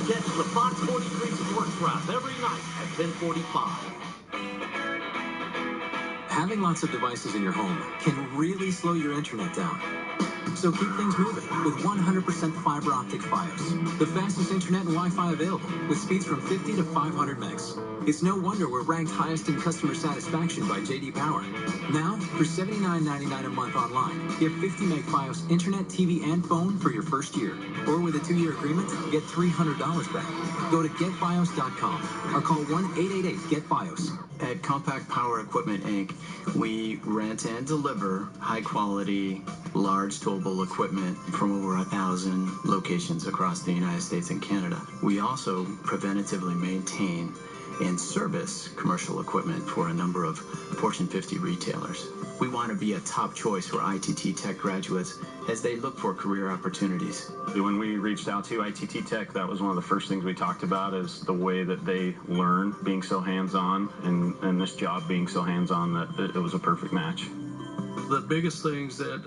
Catch the Fox 43 Sports Wrap every night at 10:45. Having lots of devices in your home can really slow your internet down. So keep things moving with 100% fiber optic Fios, the fastest internet and Wi-Fi available with speeds from 50 to 500 megs. It's no wonder we're ranked highest in customer satisfaction by J.D. Power. Now, for $79.99 a month online, get 50 meg Fios internet, TV, and phone for your first year. Or with a 2-year agreement, get $300 back. Go to getfios.com or call 1-888-GET-FIOS. At Compact Power Equipment, Inc., we rent and deliver high-quality, large towable equipment from over 1,000 locations across the United States and Canada. We also preventatively maintain and service commercial equipment for a number of Fortune 50 retailers. We want to be a top choice for ITT Tech graduates as they look for career opportunities. When we reached out to ITT Tech, that was one of the first things we talked about, is the way that they learn, being so hands-on, and this job being so hands-on, that it was a perfect match. The biggest things that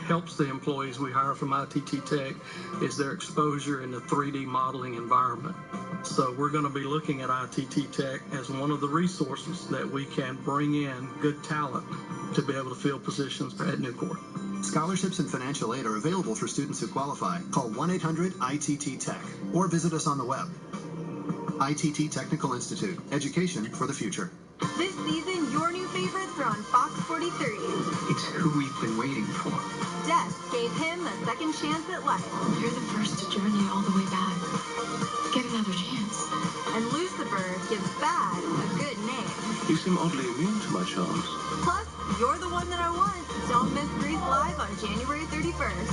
helps the employees we hire from ITT Tech is their exposure in the 3D modeling environment. So we're going to be looking at ITT Tech as one of the resources that we can bring in good talent to be able to fill positions at Nucor. Scholarships and financial aid are available for students who qualify. Call 1-800-ITT-TECH or visit us on the web. ITT Technical Institute. Education for the future. This season, your new favorites are on Fox 43. It's who we've been waiting for. Death gave him a second chance at life. You're the first to journey all the way back. Get another chance. And Lucifer gives bad a good You seem oddly immune to my charms. Plus, you're the one that I want. Don't miss Grease Live on January 31st.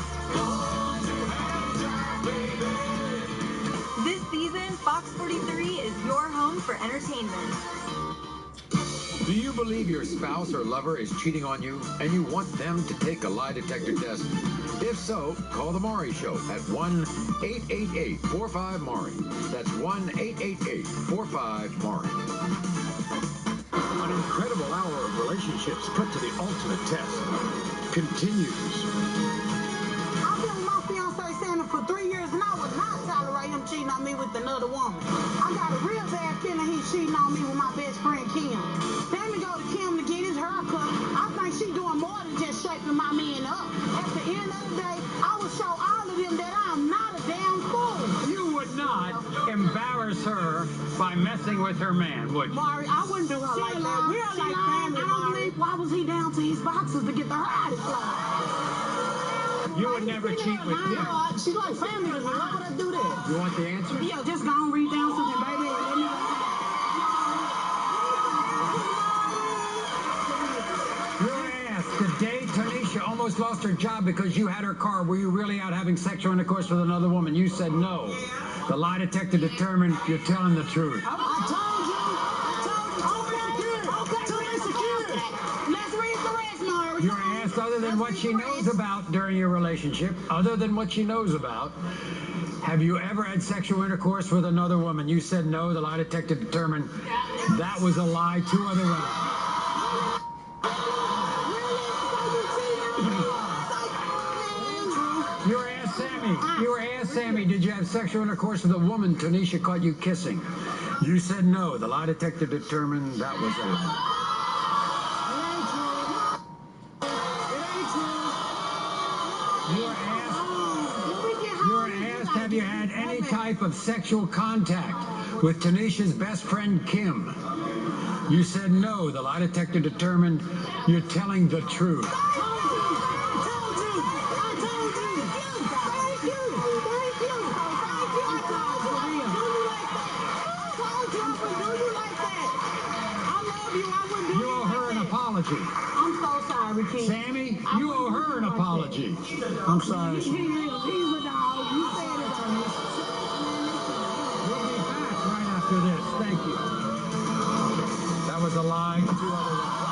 This season, Fox 43 is your home for entertainment. Do you believe your spouse or lover is cheating on you and you want them to take a lie detector test? If so, call The Maury Show at 1-888-45-MAURY. That's 1-888-45-MAURY. An incredible hour of relationships put to the ultimate test continues. I've been with my fiance Santa for 3 years, and I would not tolerate him cheating on me with another woman. I got a real bad feeling he's cheating on me with my best friend Kim. Sammy go to Kim to get his haircut. I think she's doing more than just shaping my man up. At the end of the day, I will show all of them that I am not a damn fool. You would not embarrass her by messing with her man, would you? Maury, I wouldn't do her like that. We are like family, I don't believe. Why was he down to his boxes to get the her out of fly? You would never cheat with him. She like family to me. Why would I do that? You want the answer? Yeah, just go and read down something, baby. Let me Your ass, the day Tanisha almost lost her job because you had her car, were you really out having sexual intercourse with another woman? You said no. The lie detector determined you're telling the truth. I told you. Okay, secure. Let's read the rest, Maury. You're asked, other than what she knows about during your relationship, have you ever had sexual intercourse with another woman? You said no. The lie detector determined that was a lie. 2 other women. You were asked, Sammy, did you have sexual intercourse with a woman Tanisha caught you kissing? You said no. The lie detector determined that was a lie. You were asked, have you had any type of sexual contact with Tanisha's best friend, Kim? You said no. The lie detector determined you're telling the truth. You owe her an apology. I'm so sorry, Kim. Sammy, you owe her an apology. I'm sorry. He's a dog. You said it to me. We'll be back right after this. Thank you. That was a lie. 2 other lies.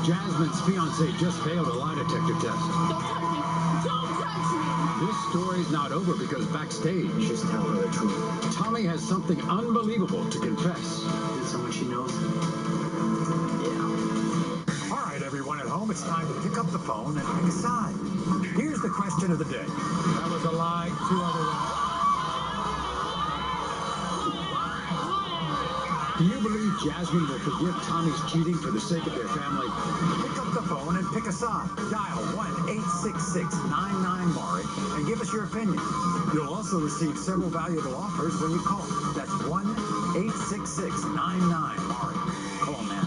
Jasmine's fiance just failed a lie detector test. Don't touch me. Don't touch me. This story's not over because backstage, she's telling her the truth. Tommy has something unbelievable to confess. Is someone she knows? All right, everyone at home, it's time to pick up the phone and pick a side. Here's the question of the day. That was a lie. 2 other lies. Do you believe Jasmine will forgive Tommy's cheating for the sake of their family? Pick up the phone and pick a side. Dial 1-866-99-MAURY and give us your opinion. You'll also receive several valuable offers when you call. That's 1-866-99-MAURY. Call on now.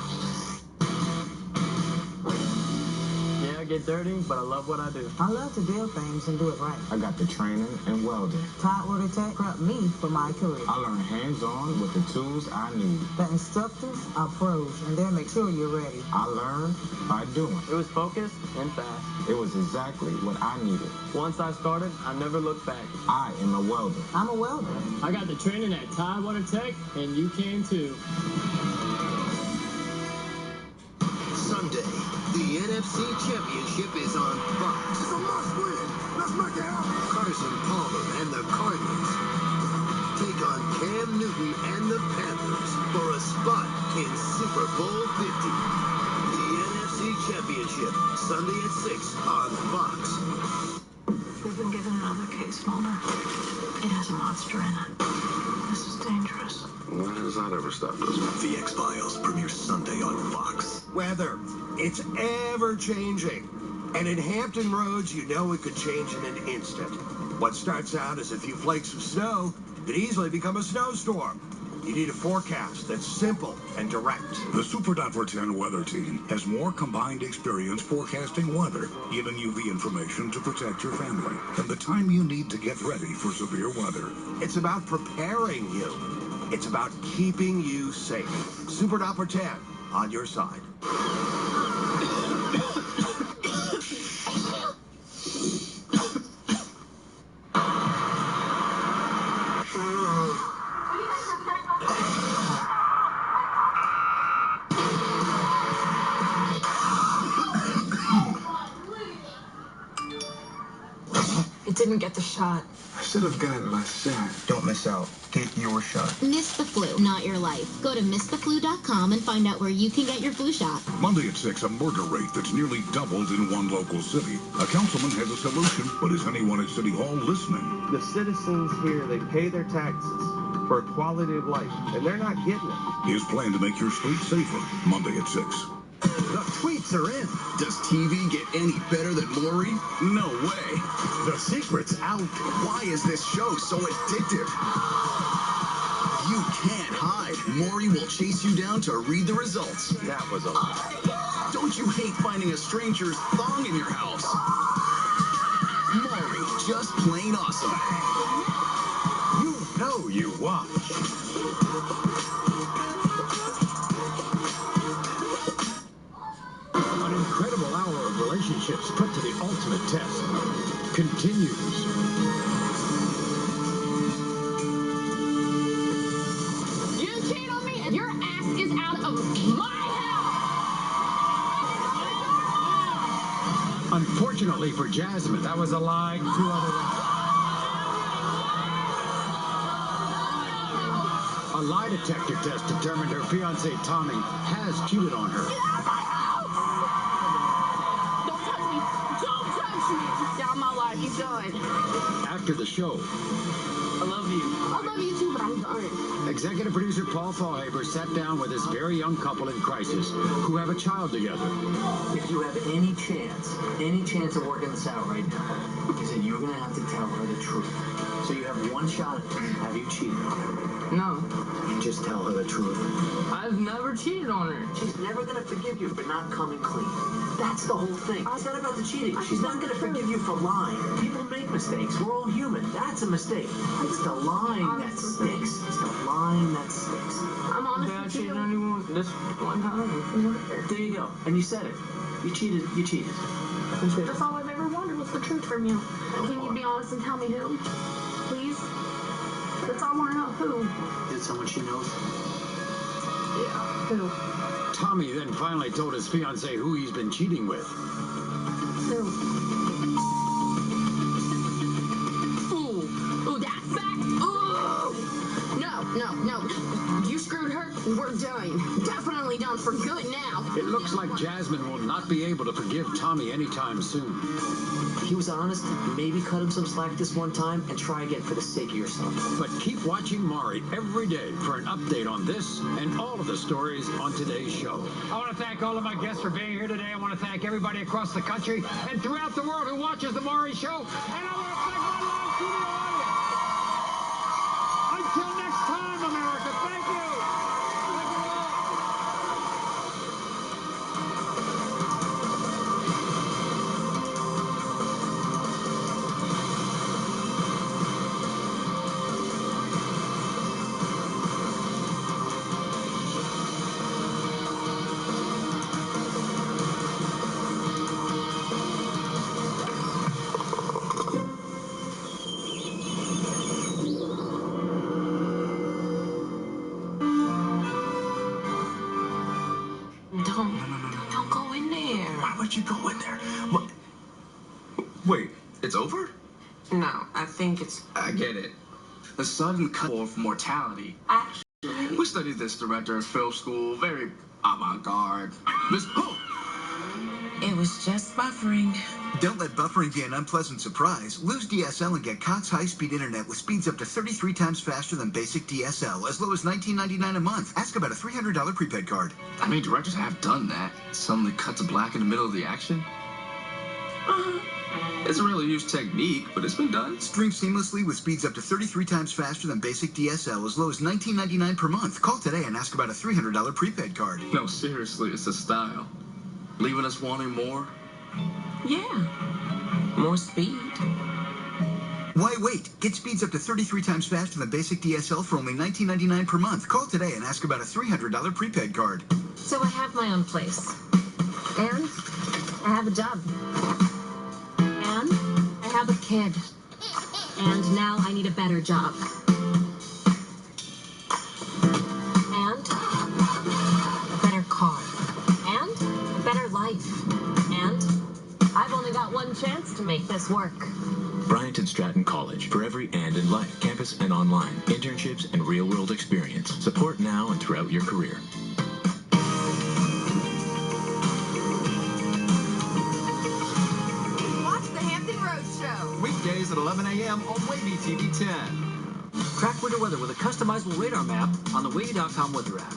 Yeah, I get dirty, but I love what I do. I love to build things and do it right. I got the training and welding. Taught what it takes prepped me for my career. I learned hands-on with the tools I need. The instructors are pros, and they'll make sure you're ready. I learned by doing. It was focused and fast. It was exactly what I needed. Once I started, I never looked back. I am a welder. I'm a welder. I got the training at Tidewater Tech, and you can too. Sunday, the NFC Championship is on Fox. It's a must-win. Let's make it happen. Carson Palmer and the Cardinals take on Cam Newton and the Panthers for a spot in Super Bowl 50. The NFC Championship, Sunday at 6 on Fox. We've been given another case, Mulder. It has a monster in it. This is dangerous. When has that ever stopped us? The X-Files premieres Sunday on Fox. Weather, it's ever changing. And in Hampton Roads, you know it could change in an instant. What starts out as a few flakes of snow could easily become a snowstorm. You need a forecast that's simple and direct. The Super 10 weather team has more combined experience forecasting weather, giving you the information to protect your family and the time you need to get ready for severe weather. It's about preparing you. It's about keeping you safe. Super Dopper 10 on your side. It didn't get the shot. I should have gotten my shot. Don't miss out. Get your shot. Miss the flu, not your life. Go to misstheflu.com and find out where you can get your flu shot. Monday at 6, a murder rate that's nearly doubled in one local city. A councilman has a solution, but is anyone at City Hall listening? The citizens here, they pay their taxes for a quality of life, and they're not getting it. His plan to make your street safer, Monday at 6. The tweets are in. Does TV get any better than Maury? No way. The secret's out. Why is this show so addictive? You can't hide. Maury will chase you down to read the results. That was a lie. Don't you hate finding a stranger's thong in your house? Maury, just plain awesome. You know you watch. An incredible hour of relationships put to the ultimate test continues. You cheat on me and your ass is out of my house! Unfortunately for Jasmine, that was a lie. 2 other A lie detector test determined her fiancé Tommy has cheated on her. Get out of my house! Don't touch me! Don't touch me! Down my life, you done. After the show, I love you. I love you too, but I'm done. executive producer Paul Fallhaber sat down with this very young couple in crisis who have a child together. If you have any chance of working this out right now, he said you're going to have to tell her the truth. So you have one shot. Have you cheated on her? No. Just tell her the truth. I've never cheated on her. She's never going to forgive you for not coming clean. That's the whole thing. It's not about the cheating. She's not going to forgive you for lying. People make mistakes. We're all human. That's a mistake. It's the lying that sticks. It's the lying that sticks. I'm honest with you. I cheated on you this one time. There you go. And you said it. You cheated. You cheated. That's all I've ever wanted was the truth from you. Can you be honest and tell me who? Please? That's all I want to know. Who? Is it someone she knows? Yeah. Who? Tommy then finally told his fiancée who he's been cheating with. Who? Ooh, that fact? Ooh! No. You screwed her, we're done. Definitely done for good now. It looks like Jasmine will not be able to forgive Tommy anytime soon. He was honest. Maybe cut him some slack this one time and try again for the sake of yourself. But keep watching Maury every day for an update on this and all of the stories on today's show. I want to thank all of my guests for being here today. I want to thank everybody across the country and throughout the world who watches the Maury Show. And I want to thank my live studio audience. Until next time, America, thank you. Thank you all. Don't go in there. Why would you go in there? What? Wait, it's over? No, I think it's... I get it. The sudden cut off mortality. Actually... We studied this director at film school, very avant-garde. It was just buffering. Don't let buffering be an unpleasant surprise. Lose DSL and get Cox high-speed internet with speeds up to 33 times faster than basic DSL, as low as $19.99 a month. Ask about a $300 prepaid card. I mean, directors have done that. Suddenly cut to black in the middle of the action. It's a really used technique, but it's been done. Stream seamlessly with speeds up to 33 times faster than basic DSL, as low as $19.99 per month. Call today and ask about a $300 prepaid card. No, seriously, it's a style. Leaving us wanting more? Yeah. More speed. Why wait? Get speeds up to 33 times faster than basic DSL for only $19.99 per month. Call today and ask about a $300 prepaid card. So I have my own place. And I have a job. And I have a kid. And now I need a better job. And a better car. And a better life. And I've only got one chance to make this work. Bryant and Stratton College. For every and in life. Campus and online. Internships and real-world experience. Support now and throughout your career. Watch the Hampton Road Show. Weekdays at 11 a.m. on Wavy TV 10. Track winter weather with a customizable radar map on the Wavy.com weather app.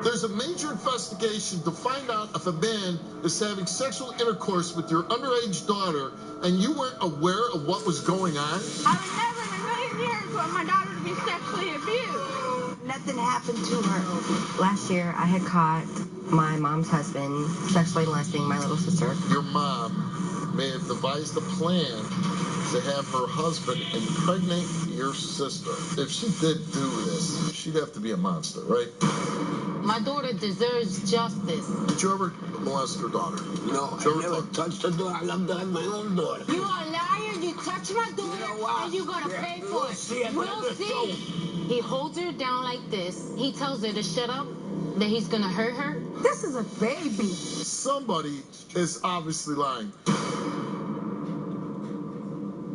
There's a major investigation to find out if a man is having sexual intercourse with your underage daughter and you weren't aware of what was going on. I would never in a million years want my daughter to be sexually abused. Nothing happened to her. Last year, I had caught my mom's husband sexually molesting my little sister. Your mom may have devised a plan to have her husband impregnate your sister. If she did do this, she'd have to be a monster, right? My daughter deserves justice. Did you ever molest your daughter? No, I never touched her daughter. I loved her as my own daughter. You are a liar. You touched my daughter, You know what? and you're gonna pay for We'll it. see at the end We'll of the see. show. He holds her down like this. He tells her to shut up, that he's gonna hurt her. This is a baby. Somebody is obviously lying.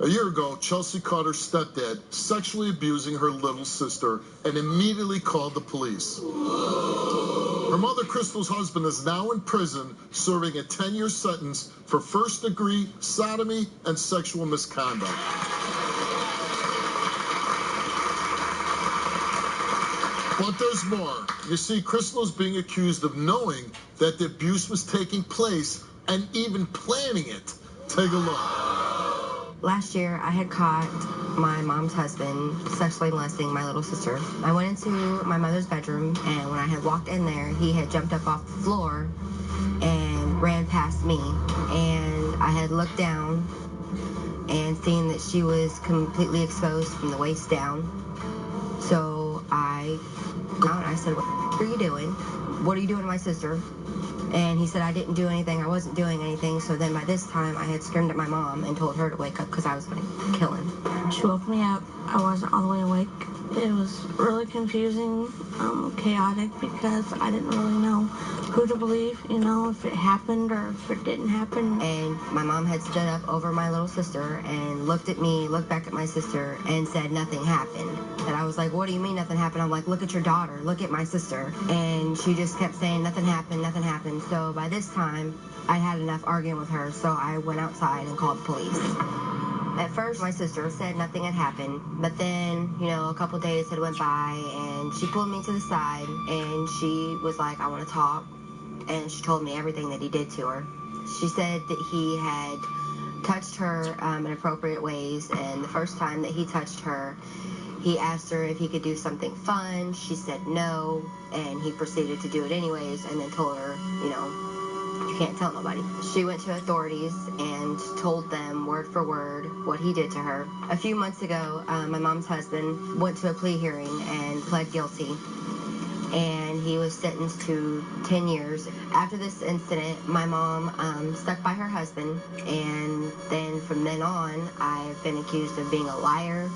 A year ago, Chelsea caught her stepdad sexually abusing her little sister and immediately called the police. Her mother, Crystal's husband, is now in prison serving a 10-year sentence for first-degree sodomy and sexual misconduct. But there's more. You see, Crystal is being accused of knowing that the abuse was taking place and even planning it. Take a look. Last year, I had caught my mom's husband sexually molesting my little sister. I went into my mother's bedroom, and when I had walked in there, he had jumped up off the floor and ran past me. And I had looked down and seen that she was completely exposed from the waist down. So I went out and I said, "What are you doing? What are you doing to my sister?" And he said, "I didn't do anything. I wasn't doing anything." So then by this time, I had screamed at my mom and told her to wake up because I was going to kill him. She woke me up. I wasn't all the way awake. It was really confusing, chaotic, because I didn't really know who to believe, if it happened or if it didn't happen. And my mom had stood up over my little sister and looked at me, looked back at my sister, and said nothing happened. And I was like, "What do you mean nothing happened?" I'm like, "Look at your daughter. Look at my sister." And she just kept saying nothing happened, nothing happened. So by this time, I had enough arguing with her, so I went outside and called the police. At first, my sister said nothing had happened, but then, a couple days had went by, and she pulled me to the side, and she was like, "I want to talk," and she told me everything that he did to her. She said that he had touched her in inappropriate ways, and the first time that he touched her, he asked her if he could do something fun. She said no, and he proceeded to do it anyways, and then told her, "You can't tell nobody." She went to authorities and told them word for word what he did to her. A few months ago, my mom's husband went to a plea hearing and pled guilty, and he was sentenced to 10 years. After this incident, my mom stuck by her husband, and then from then on, I've been accused of being a liar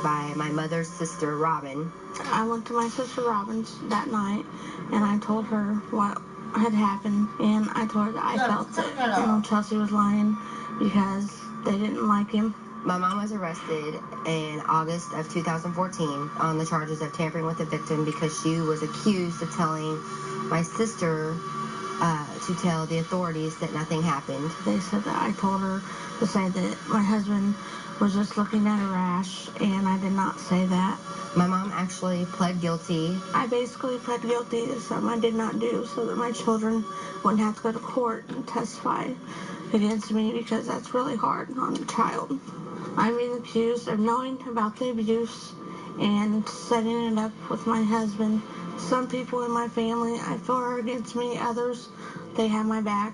by my mother's sister, Robin. I went to my sister Robin's that night, and I told her what had happened, and I told her that I felt that Chelsea was lying because they didn't like him. My mom was arrested in August of 2014 on the charges of tampering with the victim because she was accused of telling my sister to tell the authorities that nothing happened. They said that I told her to say that my husband was just looking at a rash, and I did not say that. My mom actually pled guilty. I basically pled guilty to something I did not do so that my children wouldn't have to go to court and testify against me, because that's really hard on a child. I'm being accused of knowing about the abuse and setting it up with my husband Some people in my family, I feel, are against me. Others, they have my back.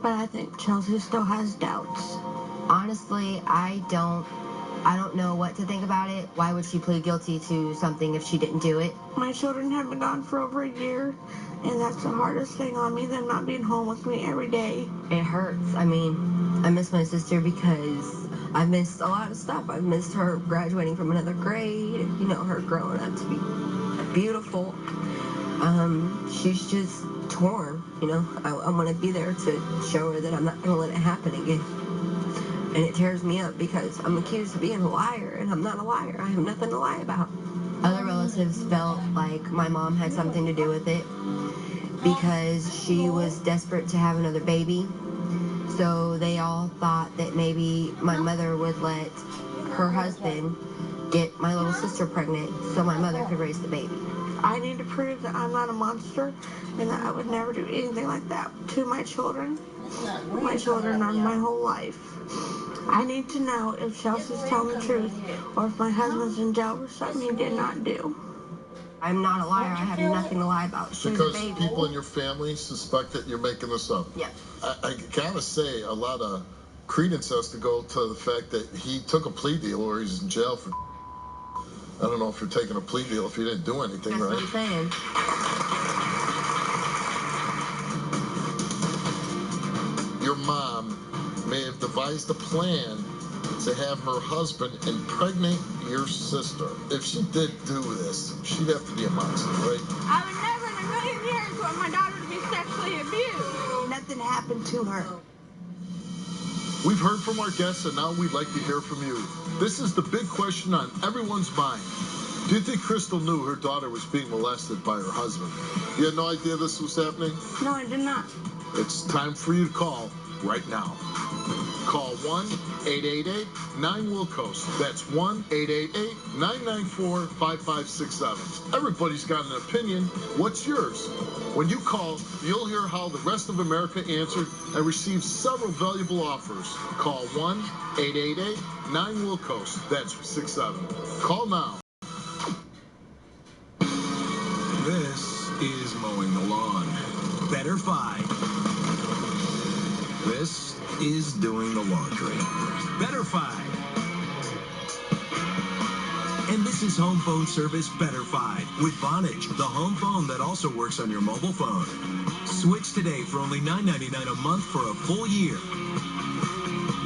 But I think Chelsea still has doubts. Honestly, I don't know what to think about it. Why would she plead guilty to something if she didn't do it? My children have been gone for over a year, and that's the hardest thing on me, them not being home with me every day. It hurts. I mean, I miss my sister because I've missed a lot of stuff. I've missed her graduating from another grade, you know, her growing up to be beautiful. She's just torn, you know. I want to be there to show her that I'm not going to let it happen again. And it tears me up because I'm accused of being a liar, and I'm not a liar. I have nothing to lie about. Other relatives felt like my mom had something to do with it because she was desperate to have another baby. So they all thought that maybe my mother would let her husband get my little sister pregnant so my mother could raise the baby. I need to prove that I'm not a monster and that I would never do anything like that to my children. My children are my whole life. I need to know if Chelsea's telling the truth or if my husband's in jail for something he did not do. I'm not a liar. I have nothing to lie about. She's Because a baby. people in your family suspect that you're making this up. Yeah. I gotta say, a lot of credence has to go to the fact that he took a plea deal or he's in jail for. I don't know if you're taking a plea deal if you didn't do anything, That's right? what I'm saying. Your mom may have devised a plan to have her husband impregnate your sister. If she did do this, she'd have to be a monster, right? I would never in a million years want my daughter to be sexually abused. Nothing happened to her. We've heard from our guests, and now we'd like to hear from you. This is the big question on everyone's mind. Do you think Crystal knew her daughter was being molested by her husband? You had no idea this was happening? No, I did not. It's time for you to call right now. Call 1-888-9-WILL-COAST. That's 1-888-994-5567. Everybody's got an opinion. What's yours? When you call, you'll hear how the rest of America answered and received several valuable offers. Call 1-888-9-WILL-COAST. That's 67. Call now. This is mowing the lawn. Better Five. This is doing the laundry. Better Five. And this is home phone service Better Five with Vonage, the home phone that also works on your mobile phone. Switch today for only $9.99 a month for a full year.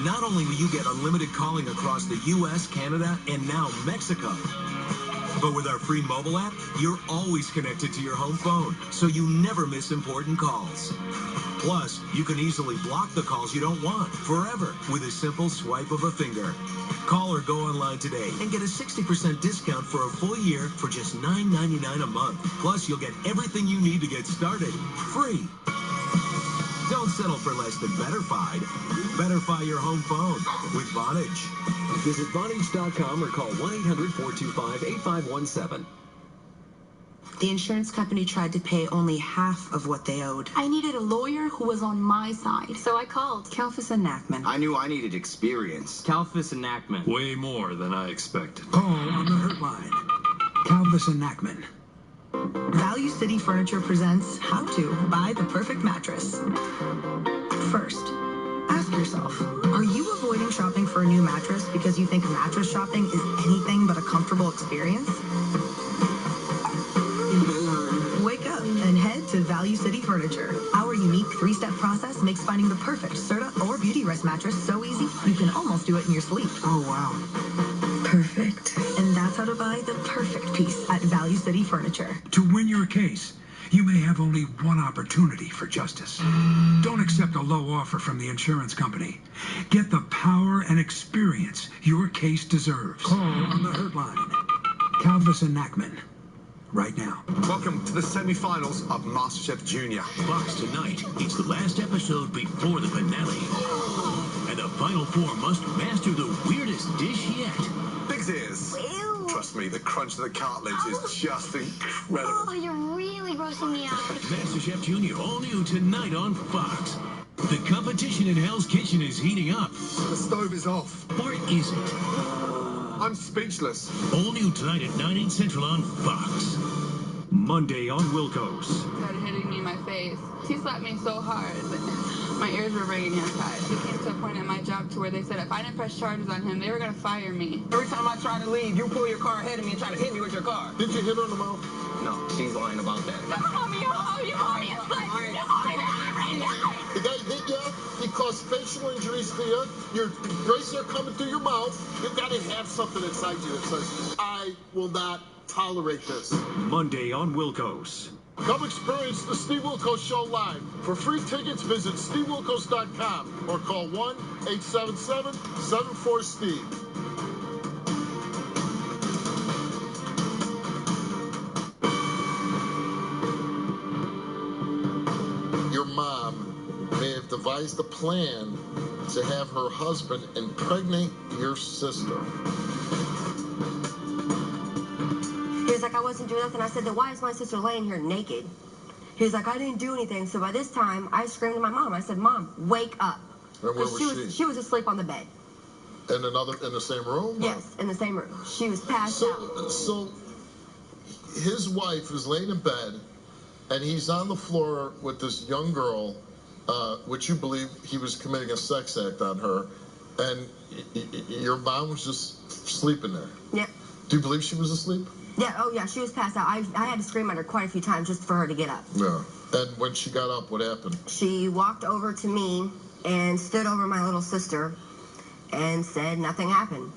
Not only will you get unlimited calling across the U.S., Canada, and now Mexico, but with our free mobile app, you're always connected to your home phone, so you never miss important calls. Plus, you can easily block the calls you don't want forever with a simple swipe of a finger. Call or go online today and get a 60% discount for a full year for just $9.99 a month. Plus, you'll get everything you need to get started free. Don't settle for less than Betterfi. Betterfi your home phone with Vonage. Visit Vonage.com or call 1-800-425-8517. The insurance company tried to pay only half of what they owed. I needed a lawyer who was on my side. So I called Kalfas and Nachman. I knew I needed experience. Kalfas and Nachman. Way more than I expected. Call on the Hurt Line. Kalfas and Nachman. Value City Furniture presents How to Buy the Perfect Mattress. First, ask yourself, are you avoiding shopping for a new mattress because you think mattress shopping is anything but a comfortable experience? Wake up and head to Value City Furniture. Our unique 3-step process makes finding the perfect Serta or Beauty Rest mattress so easy you can almost do it in your sleep. Oh, wow. Perfect. And that's how to buy the perfect piece at Value City Furniture. To win your case, you may have only one opportunity for justice. Don't accept a low offer from the insurance company. Get the power and experience your case deserves. Call on the Hurt Line. Kalfas and Nachman. Right now. Welcome to the semi-finals of MasterChef Junior. Fox tonight. It's the last episode before the finale. And the final four must master the weirdest dish yet. Big's ears. Ew. Trust me, the crunch of the cartilage is just incredible. Oh, you're really grossing me out. MasterChef Junior, all new tonight on Fox. The competition in Hell's Kitchen is heating up. The stove is off. Or is it? I'm speechless. All new tonight at 9, 8 Central on Fox. Monday on Wilco's. Started hitting me in my face. He slapped me so hard that my ears were ringing inside. It came to a point at my job to where they said if I didn't press charges on him, they were going to fire me. Every time I try to leave, you pull your car ahead of me and try to hit me with your car. Did you hit her in the mouth? No, she's lying about that. You owe me a slave. You owe me everything. The guy hit you, he caused facial injuries to you, your braces are coming through your mouth. You've got to have something inside you that says, I will not tolerate this. Monday on Wilco's. Come experience the Steve Wilkos Show live. For free tickets, visit stevewilkos.com or call 1-877-74-STEVE. Your mom may have devised a plan to have her husband impregnate your sister. He was like, I wasn't doing nothing. I said, then why is my sister laying here naked? He was like, I didn't do anything. So by this time, I screamed to my mom. I said, Mom, wake up. And where was she? She was asleep on the bed. In the same room? Yes, in the same room. She was passed out. So his wife is laying in bed, and he's on the floor with this young girl, which you believe he was committing a sex act on her, and your mom was just sleeping there. Yep. Do you believe she was asleep? Yeah, oh yeah, she was passed out. I had to scream at her quite a few times just for her to get up. Yeah. And when she got up, what happened? She walked over to me and stood over my little sister and said nothing happened.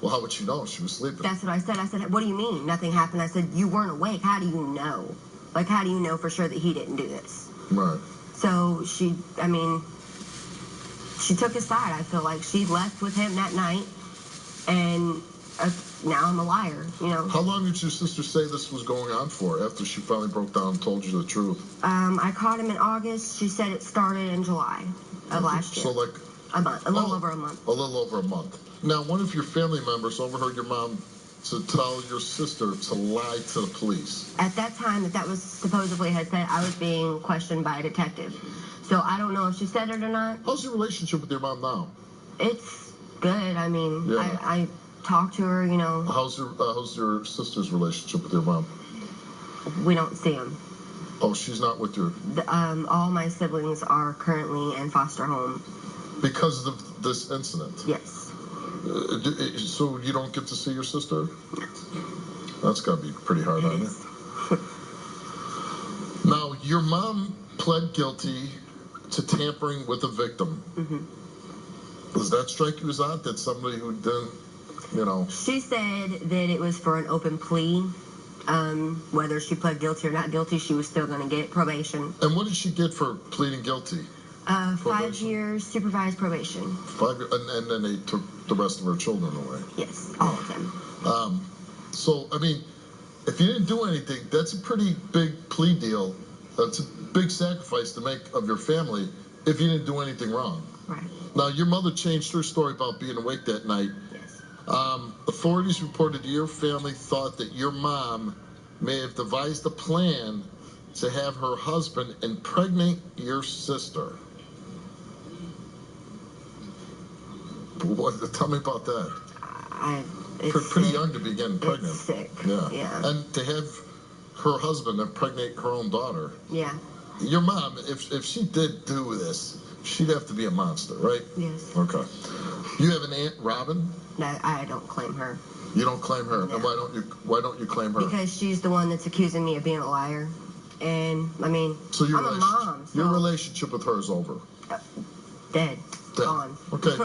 Well, how would she know? She was sleeping. That's what I said. I said, what do you mean nothing happened? I said, you weren't awake. How do you know? Like, how do you know for sure that he didn't do this? Right. So she took his side. I feel like she left with him that night, and now I'm a liar, you know. How long did your sister say this was going on for after she finally broke down and told you the truth? I caught him in August. She said it started in July of last year. So like a month, a little over a month. A little over a month. Now, one of your family members overheard your mom to tell your sister to lie to the police. At that time that was supposedly had said, I was being questioned by a detective. So I don't know if she said it or not. How's your relationship with your mom now? It's good. I mean, yeah. I talk to her, you know. How's your sister's relationship with your mom? We don't see them. Oh, she's not with your... all my siblings are currently in foster home. Because of this incident? Yes. So you don't get to see your sister? That's got to be pretty hard on you. Now, your mom pled guilty to tampering with a victim. Mm-hmm. Does that strike you as odd that somebody who didn't, you know... She said that it was for an open plea. Whether she pled guilty or not guilty, she was still going to get probation. And what did she get for pleading guilty? 5 years supervised probation. 5 years, and then they took the rest of her children away. Yes, all of them. So, I mean, if you didn't do anything, that's a pretty big plea deal. That's a big sacrifice to make of your family if you didn't do anything wrong. Right. Now, your mother changed her story about being awake that night. Yes. Authorities reported your family thought that your mom may have devised a plan to have her husband impregnate your sister. Tell me about that. Pretty young to be getting pregnant. It's sick. Yeah. And to have her husband impregnate her own daughter. Yeah. Your mom, if she did do this, she'd have to be a monster, right? Yes. Okay. You have an aunt, Robin? No, I don't claim her. You don't claim her? No. And why don't you claim her? Because she's the one that's accusing me of being a liar. And, I mean, so I'm a mom. So. Your relationship with her is over? Dead. Gone. Okay.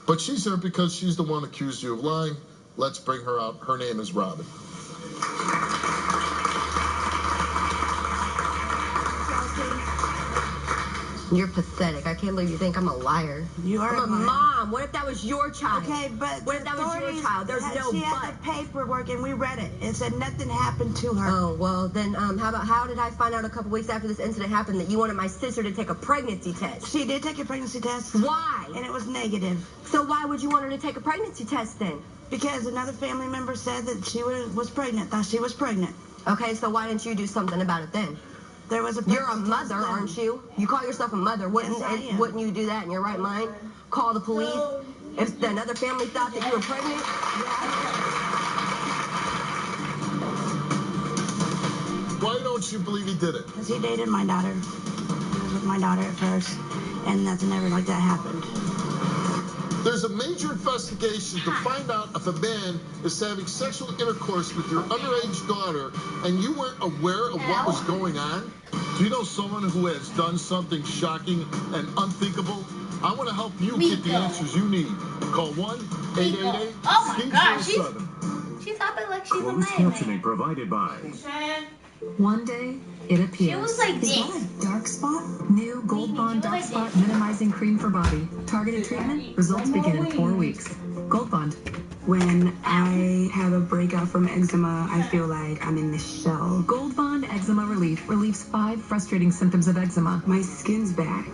But she's here because she's the one accused you of lying. Let's bring her out. Her name is Robin. You're pathetic. I can't believe you think I'm a liar. You are I'm a mom. What if that was your child? Okay, but what if that was your child? There's no she but. had the paperwork and we read it. It said nothing happened to her. Oh, well, then how did I find out a couple weeks after this incident happened that you wanted my sister to take a pregnancy test? She did take a pregnancy test. Why? And it was negative. So why would you want her to take a pregnancy test then? Because another family member said that she was pregnant, thought she was pregnant. Okay, so why didn't you do something about it then? There was a You're a mother, aren't you? You call yourself a mother. Wouldn't you do that in your right mind? Call the police? If another family thought that you were pregnant? Why don't you believe he did it? Because he dated my daughter. He was with my daughter at first, and nothing ever like that happened. There's a major investigation to find out if a man is having sexual intercourse with your underage daughter and you weren't aware of what was going on. Do you know someone who has done something shocking and unthinkable? I want to help you get the answers you need. Call 1-888-STEVE07. Oh my God, she's hopping like she's a Closed man. captioning provided by. One day, it appears. She was like Is this. that a dark spot? New Gold Bond Dark Spot Minimizing Cream for Body. Targeted treatment. Results begin in 4 weeks. Gold Bond. When I have a breakout from eczema, I feel like I'm in this shell. Gold Bond Eczema Relief relieves 5 frustrating symptoms of eczema. My skin's back.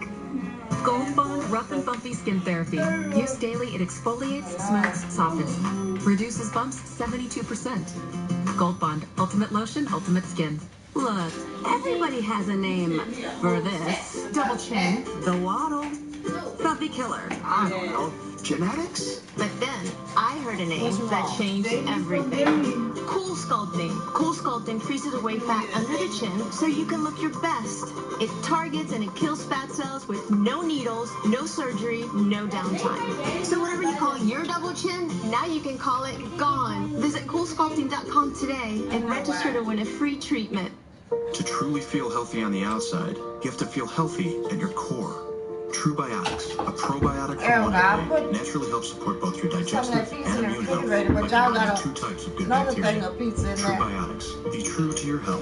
Gold Bond Rough and Bumpy Skin Therapy. Used daily, it exfoliates, smooths, softens. Reduces bumps 72%. Gold Bond. Ultimate Lotion, Ultimate Skin. Look, everybody has a name for this. Double chin. The Waddle. Puppy Killer. I don't know. Genetics? But then I heard a name that changed everything. Cool Sculpting. Cool Sculpting freezes away fat under the chin so you can look your best. It targets and it kills fat cells with no needles, no surgery, no downtime. So whatever you call your double chin, now you can call it gone. Visit coolsculpting.com today and register to win a free treatment. To truly feel healthy on the outside, you have to feel healthy at your core. True Biotics, a probiotic from Wonder naturally helps support both your digestive and immune health by combining 2 types of good bacteria. True Biotics, be true to your health.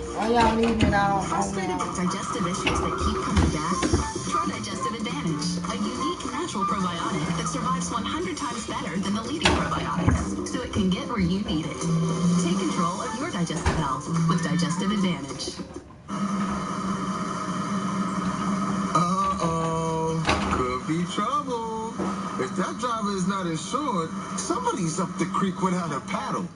Frustrated with digestive issues that keep coming back? Try Digestive Advantage, a unique natural probiotic that survives 100 times better than the leading probiotics, so it can get where you need it. Take control of your digestive health with Digestive Advantage. Be trouble. If that driver is not insured, somebody's up the creek without a paddle.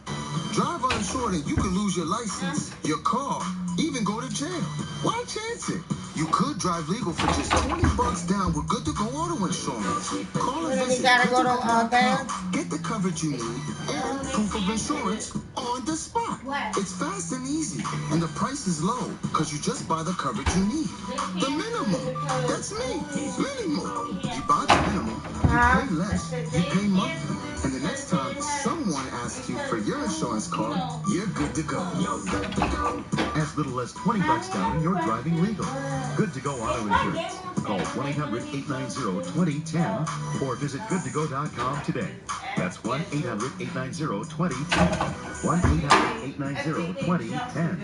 Drive uninsured and you could lose your license, your car, even go to jail. Why chance it? You could drive legal for just $20 down with Good to Go auto insurance. Call and visit goodtogo.com. Get the coverage you need and proof of insurance on the spot. It's fast and easy, and the price is low because you just buy the coverage you need. The minimum. That's me. Minimum. You buy the minimum, you pay less, you pay monthly, and the next time someone asks you for your insurance card, you're good to go. You're good to go. As little as $20 down and you're driving legal. Good to Go Auto Insurance. Call 1-800-890-2010 or visit goodtogo.com today. That's 1-800-890-2010. 1-800-890-2010.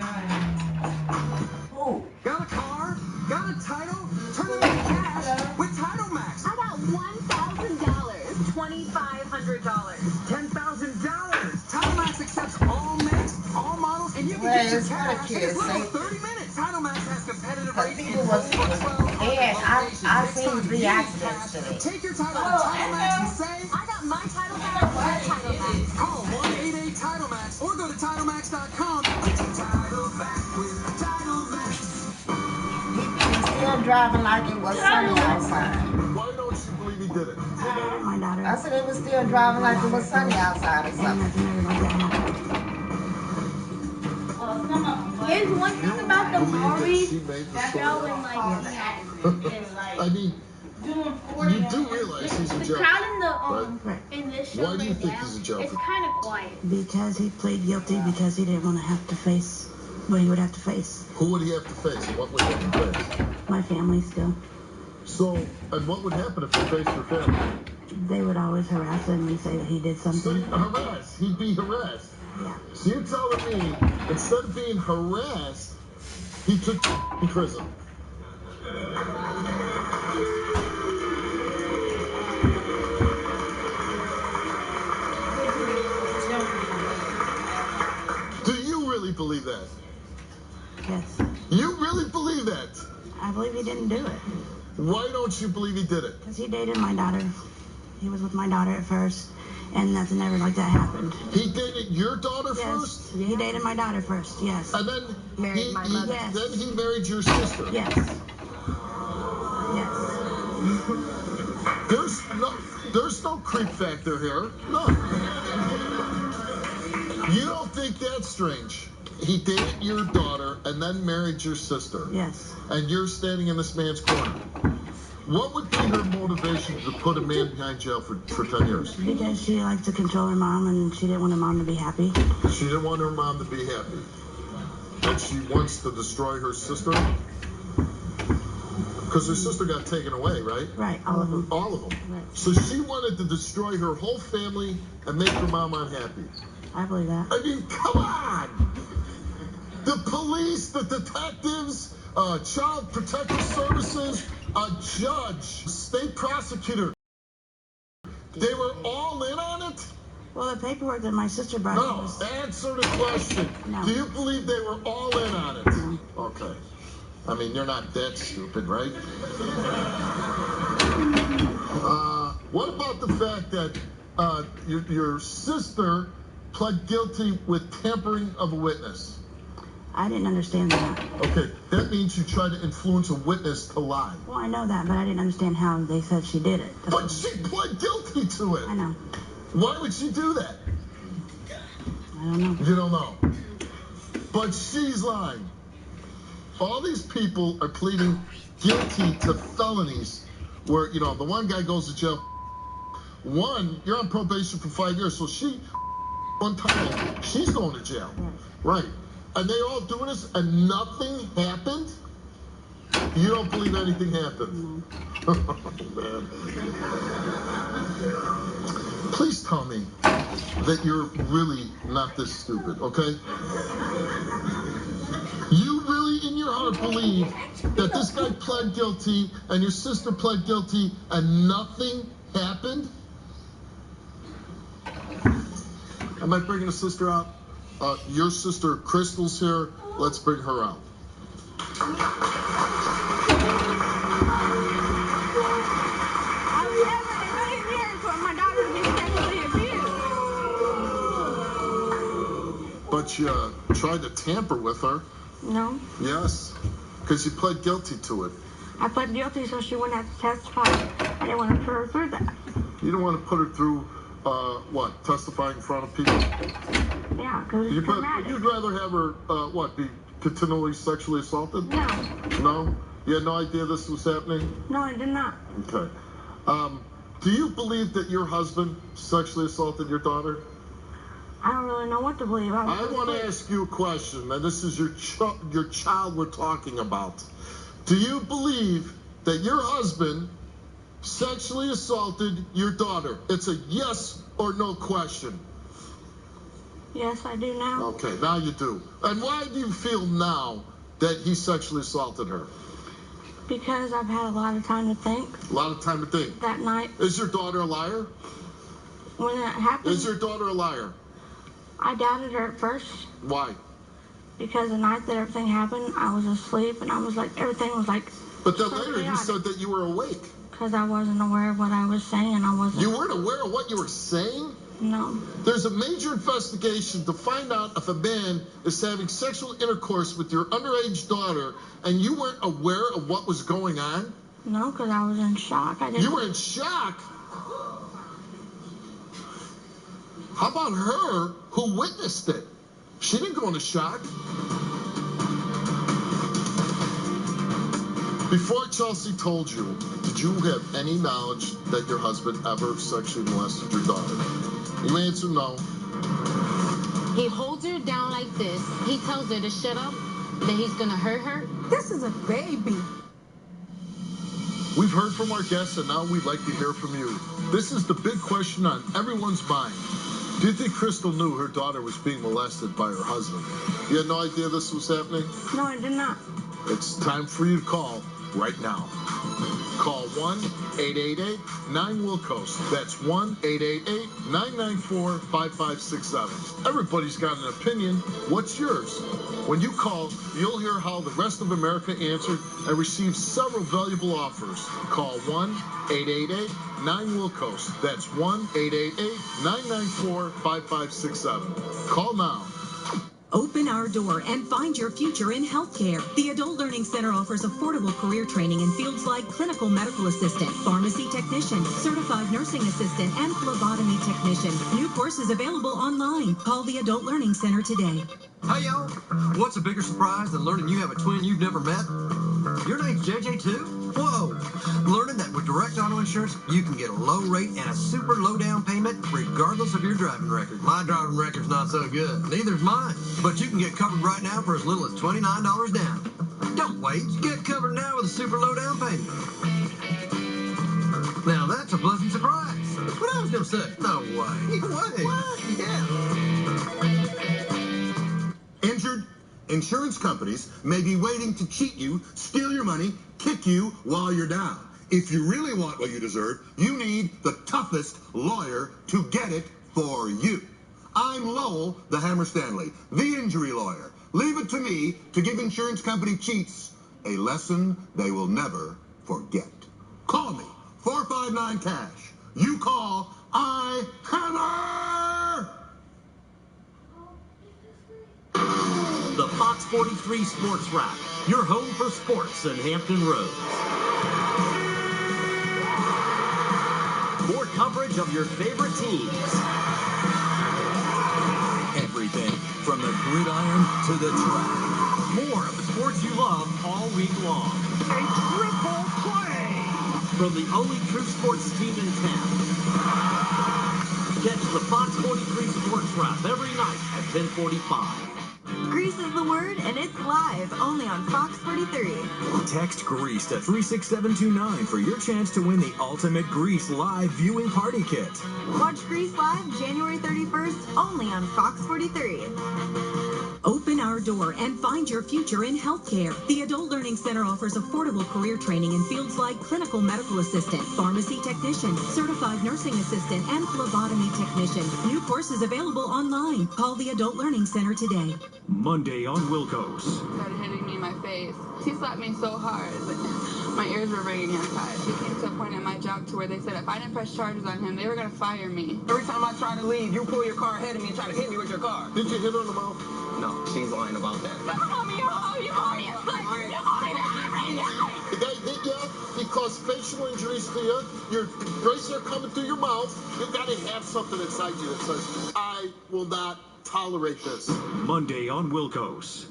Got a car? Got a title? Turn it into cash with Title Max. I got $1,000. $2,500. $10,000. Title Max accepts all makes, all models, and you can get your cash in as little as 30 minutes. Title Max has competitive rates in over 12 locations. I've seen 3 accidents today. Take your title to Title Max and say, I got my title back with Title Max. Call 1-888-TITLE-MAX or go to TitleMax.com. Get your title back with Title Max. Still driving like it was sunny outside. Why don't you believe he did it? My daughter. I said it was still driving like it was sunny outside or something. Here's one thing about the Maury She made the that story y'all up. like I mean, doing 40. you do realize he's a The joke, crowd right? in this show Why do you right think now, he's a joker? it's kind of quiet. Because he pleaded guilty because he didn't want to have to face what he would have to face. Who would he have to face, and what would he have to face? My family still. So, and what would happen if he faced your family? They would always harass him and say that he did So, something. harassed. He'd be harassed. Yeah. So you're telling me, instead of being harassed, he took in prison. Do you really believe that? Yes. You really believe that? I believe he didn't do it. Why don't you believe he did it? Because he dated my daughter. He was with my daughter at first, and nothing ever like that happened. He dated your daughter Yes. first? He dated my daughter first, yes. And then Married my mother. Yes. Then he married your sister. Yes. Yes. There's no creep factor here. No. You don't think that's strange? He dated your daughter and then married your sister. Yes. And you're standing in this man's corner. What would be her motivation to put a man behind jail for 10 years? Because she liked to control her mom and she didn't want her mom to be happy. She didn't want her mom to be happy. And she wants to destroy her sister? Because her sister got taken away, right? Right, all of them. All of them. Right. So she wanted to destroy her whole family and make her mom unhappy. I believe that. I mean, come on! The police, the detectives, child protective services, a judge, state prosecutor, they were all in on it? Well, the paperwork that my sister brought No, answer the question. No. Do you believe they were all in on it? No. Okay. I mean, you're not that stupid, right? What about the fact that your sister pled guilty with tampering of a witness? I didn't understand that. Okay, that means you tried to influence a witness to lie. Well, I know that, but I didn't understand how they said she did it. But she pled guilty to it. I know. Why would she do that? I don't know. You don't know. But she's lying. All these people are pleading guilty to felonies where, you know, the one guy goes to jail. One, you're on probation for 5 years, so one time, she's going to jail. Right. And they all doing this and nothing happened? You don't believe anything happened? Oh, man. Please tell me that you're really not this stupid, okay? You really, in your heart, believe that this guy pled guilty and your sister pled guilty and nothing happened? Am I bringing a sister out? Your sister Crystal's here. Let's bring her out. I was never in a million years for my daughter to be sexually abused. But you tried to tamper with her. No. Yes, because you pled guilty to it. I pled guilty so she wouldn't have to testify. I didn't want to put her through that. You don't want to put her through, what, testifying in front of people? Yeah, because it's traumatic. You'd rather have her, be continually sexually assaulted? No. No? You had no idea this was happening? No, I did not. Okay. Do you believe that your husband sexually assaulted your daughter? I don't really know what to believe. I want to ask you a question, and this is your child we're talking about. Do you believe that your husband sexually assaulted your daughter? It's a yes or no question. Yes, I do now. Okay, now you do. And why do you feel now that he sexually assaulted her? Because I've had a lot of time to think. A lot of time to think. That night. Is your daughter a liar? When that happened. Is your daughter a liar? I doubted her at first. Why? Because the night that everything happened, I was asleep and I was like, everything was like. But then later you said that you were awake. Because I wasn't aware of what I was saying. I wasn't. You weren't aware of what you were saying? No. There's a major investigation to find out if a man is having sexual intercourse with your underage daughter and you weren't aware of what was going on? No, because I was in shock. You were in shock? How about her who witnessed it? She didn't go into shock. Before Chelsea told you, did you have any knowledge that your husband ever sexually molested your daughter? You answer no. He holds her down like this. He tells her to shut up, that he's gonna hurt her. This is a baby. We've heard from our guests, and now we'd like to hear from you. This is the big question on everyone's mind. Do you think Crystal knew her daughter was being molested by her husband? You had no idea this was happening? No, I did not. It's time for you to call right now. Call 1-888-9-WILCOAST. That's 1-888-994-5567. Everybody's got an opinion. What's yours? When you call, you'll hear how the rest of America answered and received several valuable offers. Call 1-888-9-WILCOAST. That's 1-888-994-5567. Call now. Open our door and find your future in healthcare. The Adult Learning Center offers affordable career training in fields like clinical medical assistant, pharmacy technician, certified nursing assistant, and phlebotomy technician. New courses available online. Call the Adult Learning Center today. Hey, yo, what's a bigger surprise than learning you have a twin you've never met? Your name's JJ, too? Whoa! Learning that with direct auto insurance, you can get a low rate and a super low down payment regardless of your driving record. My driving record's not so good. Neither's mine. But you can get covered right now for as little as $29 down. Don't wait. Get covered now with a super low down payment. Now that's a pleasant surprise. That's what I was going to say. No way. What? Yeah. Injured? Insurance companies may be waiting to cheat you, steal your money, kick you while you're down. If you really want what you deserve, you need the toughest lawyer to get it for you. I'm Lowell, the Hammer Stanley, the injury lawyer. Leave it to me to give insurance company cheats a lesson they will never forget. Call me, 459-CASH. You call, I hammer! The Fox 43 Sports Wrap, your home for sports in Hampton Roads. More coverage of your favorite teams. Everything from the gridiron to the track. More of the sports you love all week long. A triple play from the only true sports team in town. Catch the Fox 43 Sports Wrap every night at 10:45. Grease is the word, and it's live only on Fox 43. Text Grease to 36729 for your chance to win the ultimate Grease live viewing party kit. Watch Grease live January 31st only on Fox 43. Open our door and find your future in healthcare. The Adult Learning Center offers affordable career training in fields like clinical medical assistant, pharmacy technician, certified nursing assistant, and phlebotomy technician. New courses available online. Call the Adult Learning Center today. Monday on Wilco's. Started hitting me in my face. He slapped me so hard. My ears were ringing inside. It came to a point at my job to where they said if I didn't press charges on him, they were going to fire me. Every time I try to leave, you pull your car ahead of me and try to hit me with your car. Did you hit her in the mouth? No, she's lying about that. The guy hit you because facial injuries to you, your braces are coming through your mouth. You gotta have something inside you that says, I will not tolerate this. Monday on Wilco's.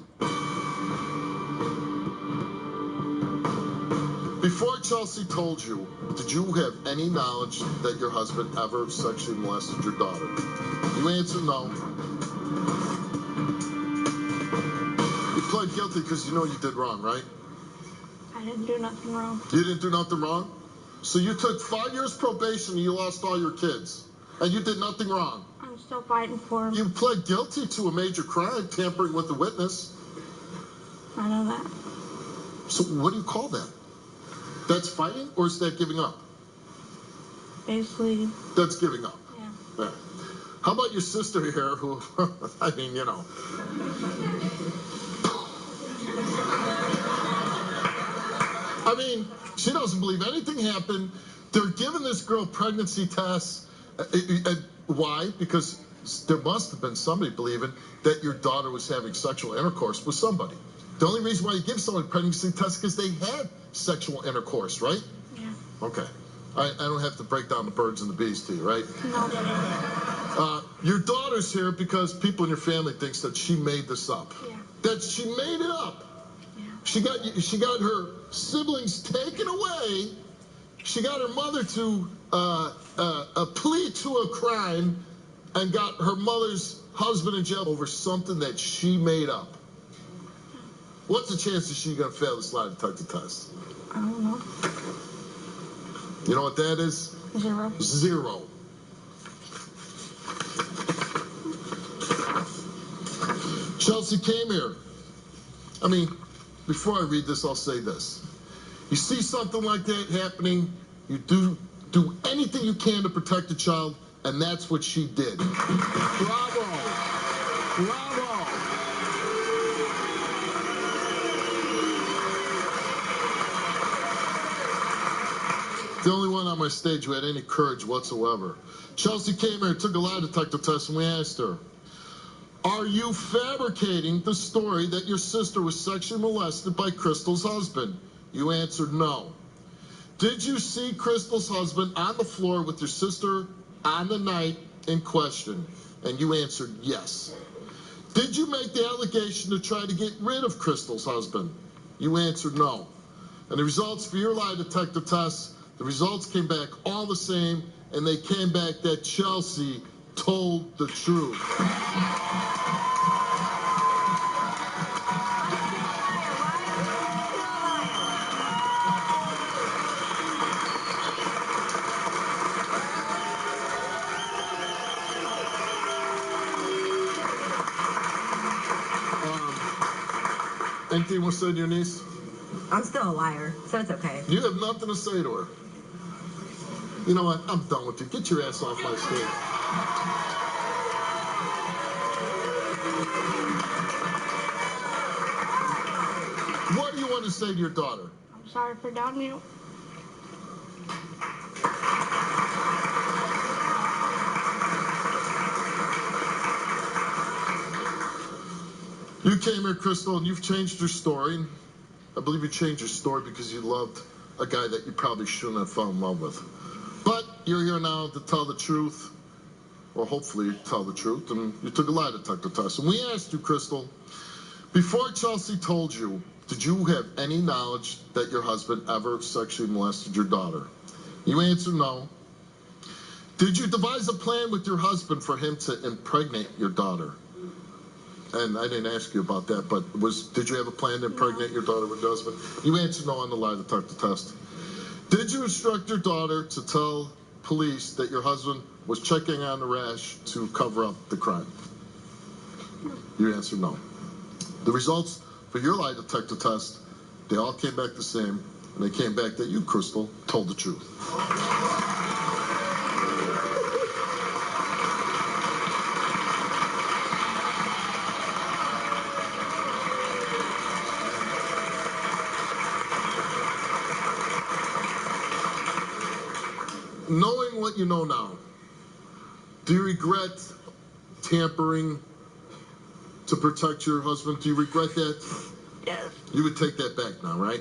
Before Chelsea told you, did you have any knowledge that your husband ever sexually molested your daughter? You answered no. You pled guilty because you know you did wrong, right? I didn't do nothing wrong. You didn't do nothing wrong? So you took 5 years probation and you lost all your kids. And you did nothing wrong. I'm still fighting for him. You pled guilty to a major crime, tampering with a witness. I know that. So what do you call that? That's fighting, or is that giving up? Basically. That's giving up. Yeah. How about your sister here who, I mean, you know. I mean, she doesn't believe anything happened. They're giving this girl pregnancy tests. Why? Because there must have been somebody believing that your daughter was having sexual intercourse with somebody. The only reason why you give someone a pregnancy test is because they had sexual intercourse, right? Yeah. Okay. I don't have to break down the birds and the bees to you, right? No. Your daughter's here because people in your family thinks that she made this up. Yeah. That she made it up. Yeah. She got her siblings taken away. She got her mother to plead to a crime and got her mother's husband in jail over something that she made up. What's the chance that she's going to fail this lie detector test? I don't know. You know what that is? 0. 0. Chelsea came here. I mean, before I read this, I'll say this. You see something like that happening, you do anything you can to protect the child, and that's what she did. Bravo. Bravo. The only one on my stage who had any courage whatsoever. Chelsea came here and took a lie detector test, and we asked her, are you fabricating the story that your sister was sexually molested by Crystal's husband? You answered no. Did you see Crystal's husband on the floor with your sister on the night in question? And you answered yes. Did you make the allegation to try to get rid of Crystal's husband? You answered no. And the results for your lie detector test, the results came back all the same, and they came back that Chelsea told the truth. Anything you want to say to your niece? I'm still a liar, so it's okay. You have nothing to say to her. You know what? I'm done with you. Get your ass off my stage. What do you want to say to your daughter? I'm sorry for doubting you. You came here, Crystal, and you've changed your story. I believe you changed your story because you loved a guy that you probably shouldn't have fallen in love with. But you're here now to tell the truth, or hopefully tell the truth, and you took a lie detector test. And we asked you, Crystal, before Chelsea told you, did you have any knowledge that your husband ever sexually molested your daughter? You answered no. Did you devise a plan with your husband for him to impregnate your daughter? And I didn't ask you about that, but did you have a plan to impregnate your daughter with your husband? You answered no on the lie detector test. Did you instruct your daughter to tell police that your husband was checking on the rash to cover up the crime? You answered no. The results for your lie detector test, they all came back the same, and they came back that you, Crystal, told the truth. Knowing what you know now, do you regret tampering to protect your husband? Do you regret that? Yes. You would take that back now, right?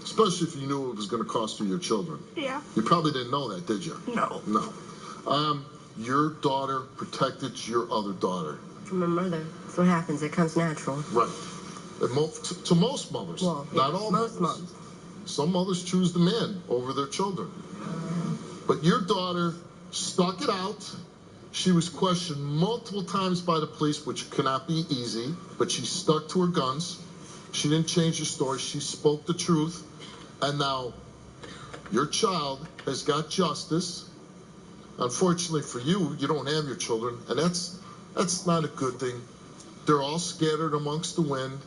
Especially if you knew it was going to cost you your children. Yeah. You probably didn't know that, did you? No. No. Your daughter protected your other daughter. From my mother. That's what happens. It comes natural. Right. To most mothers. Well, yeah, not all most mothers. moms. Some mothers choose the man over their children. But your daughter stuck it out. She was questioned multiple times by the police, which cannot be easy, but she stuck to her guns. She didn't change her story. She spoke the truth. And now your child has got justice. Unfortunately for you, you don't have your children, and that's not a good thing. They're all scattered amongst the wind.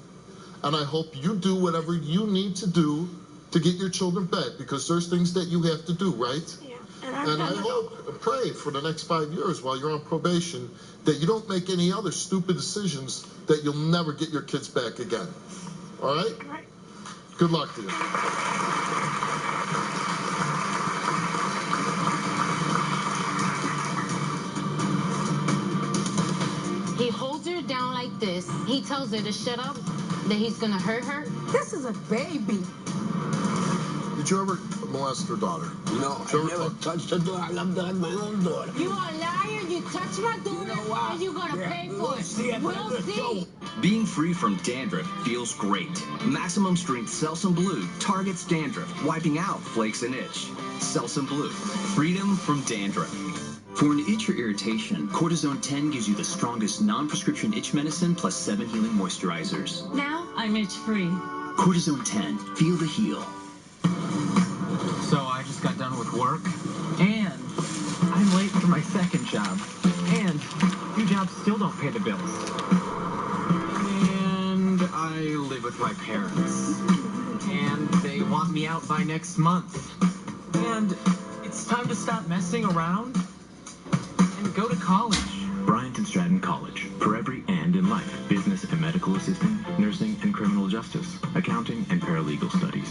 And I hope you do whatever you need to do to get your children back, because there's things that you have to do, right? Yeah. And I hope and pray for the next 5 years while you're on probation that you don't make any other stupid decisions that you'll never get your kids back again. All right? All right. Good luck to you. He holds her down like this. He tells her to shut up, that he's gonna hurt her. This is a baby. Did you ever molest your daughter? No, I never touched her daughter. I loved her like my own daughter. You are a liar. You touch my daughter, and you're gonna pay for it. We'll see. Being free from dandruff feels great. Maximum Strength Selsun Blue targets dandruff, wiping out flakes and itch. Selsun Blue, freedom from dandruff. For an itch or irritation, Cortisone 10 gives you the strongest non-prescription itch medicine plus 7 healing moisturizers. Now I'm itch-free. Cortisone 10, feel the heal. So I just got done with work, and I'm late for my second job, and two jobs still don't pay the bills. And I live with my parents, and they want me out by next month. And it's time to stop messing around and go to college. Bryant and Stratton College. For every and in life. Business and medical assistant, nursing and criminal justice, accounting and paralegal studies.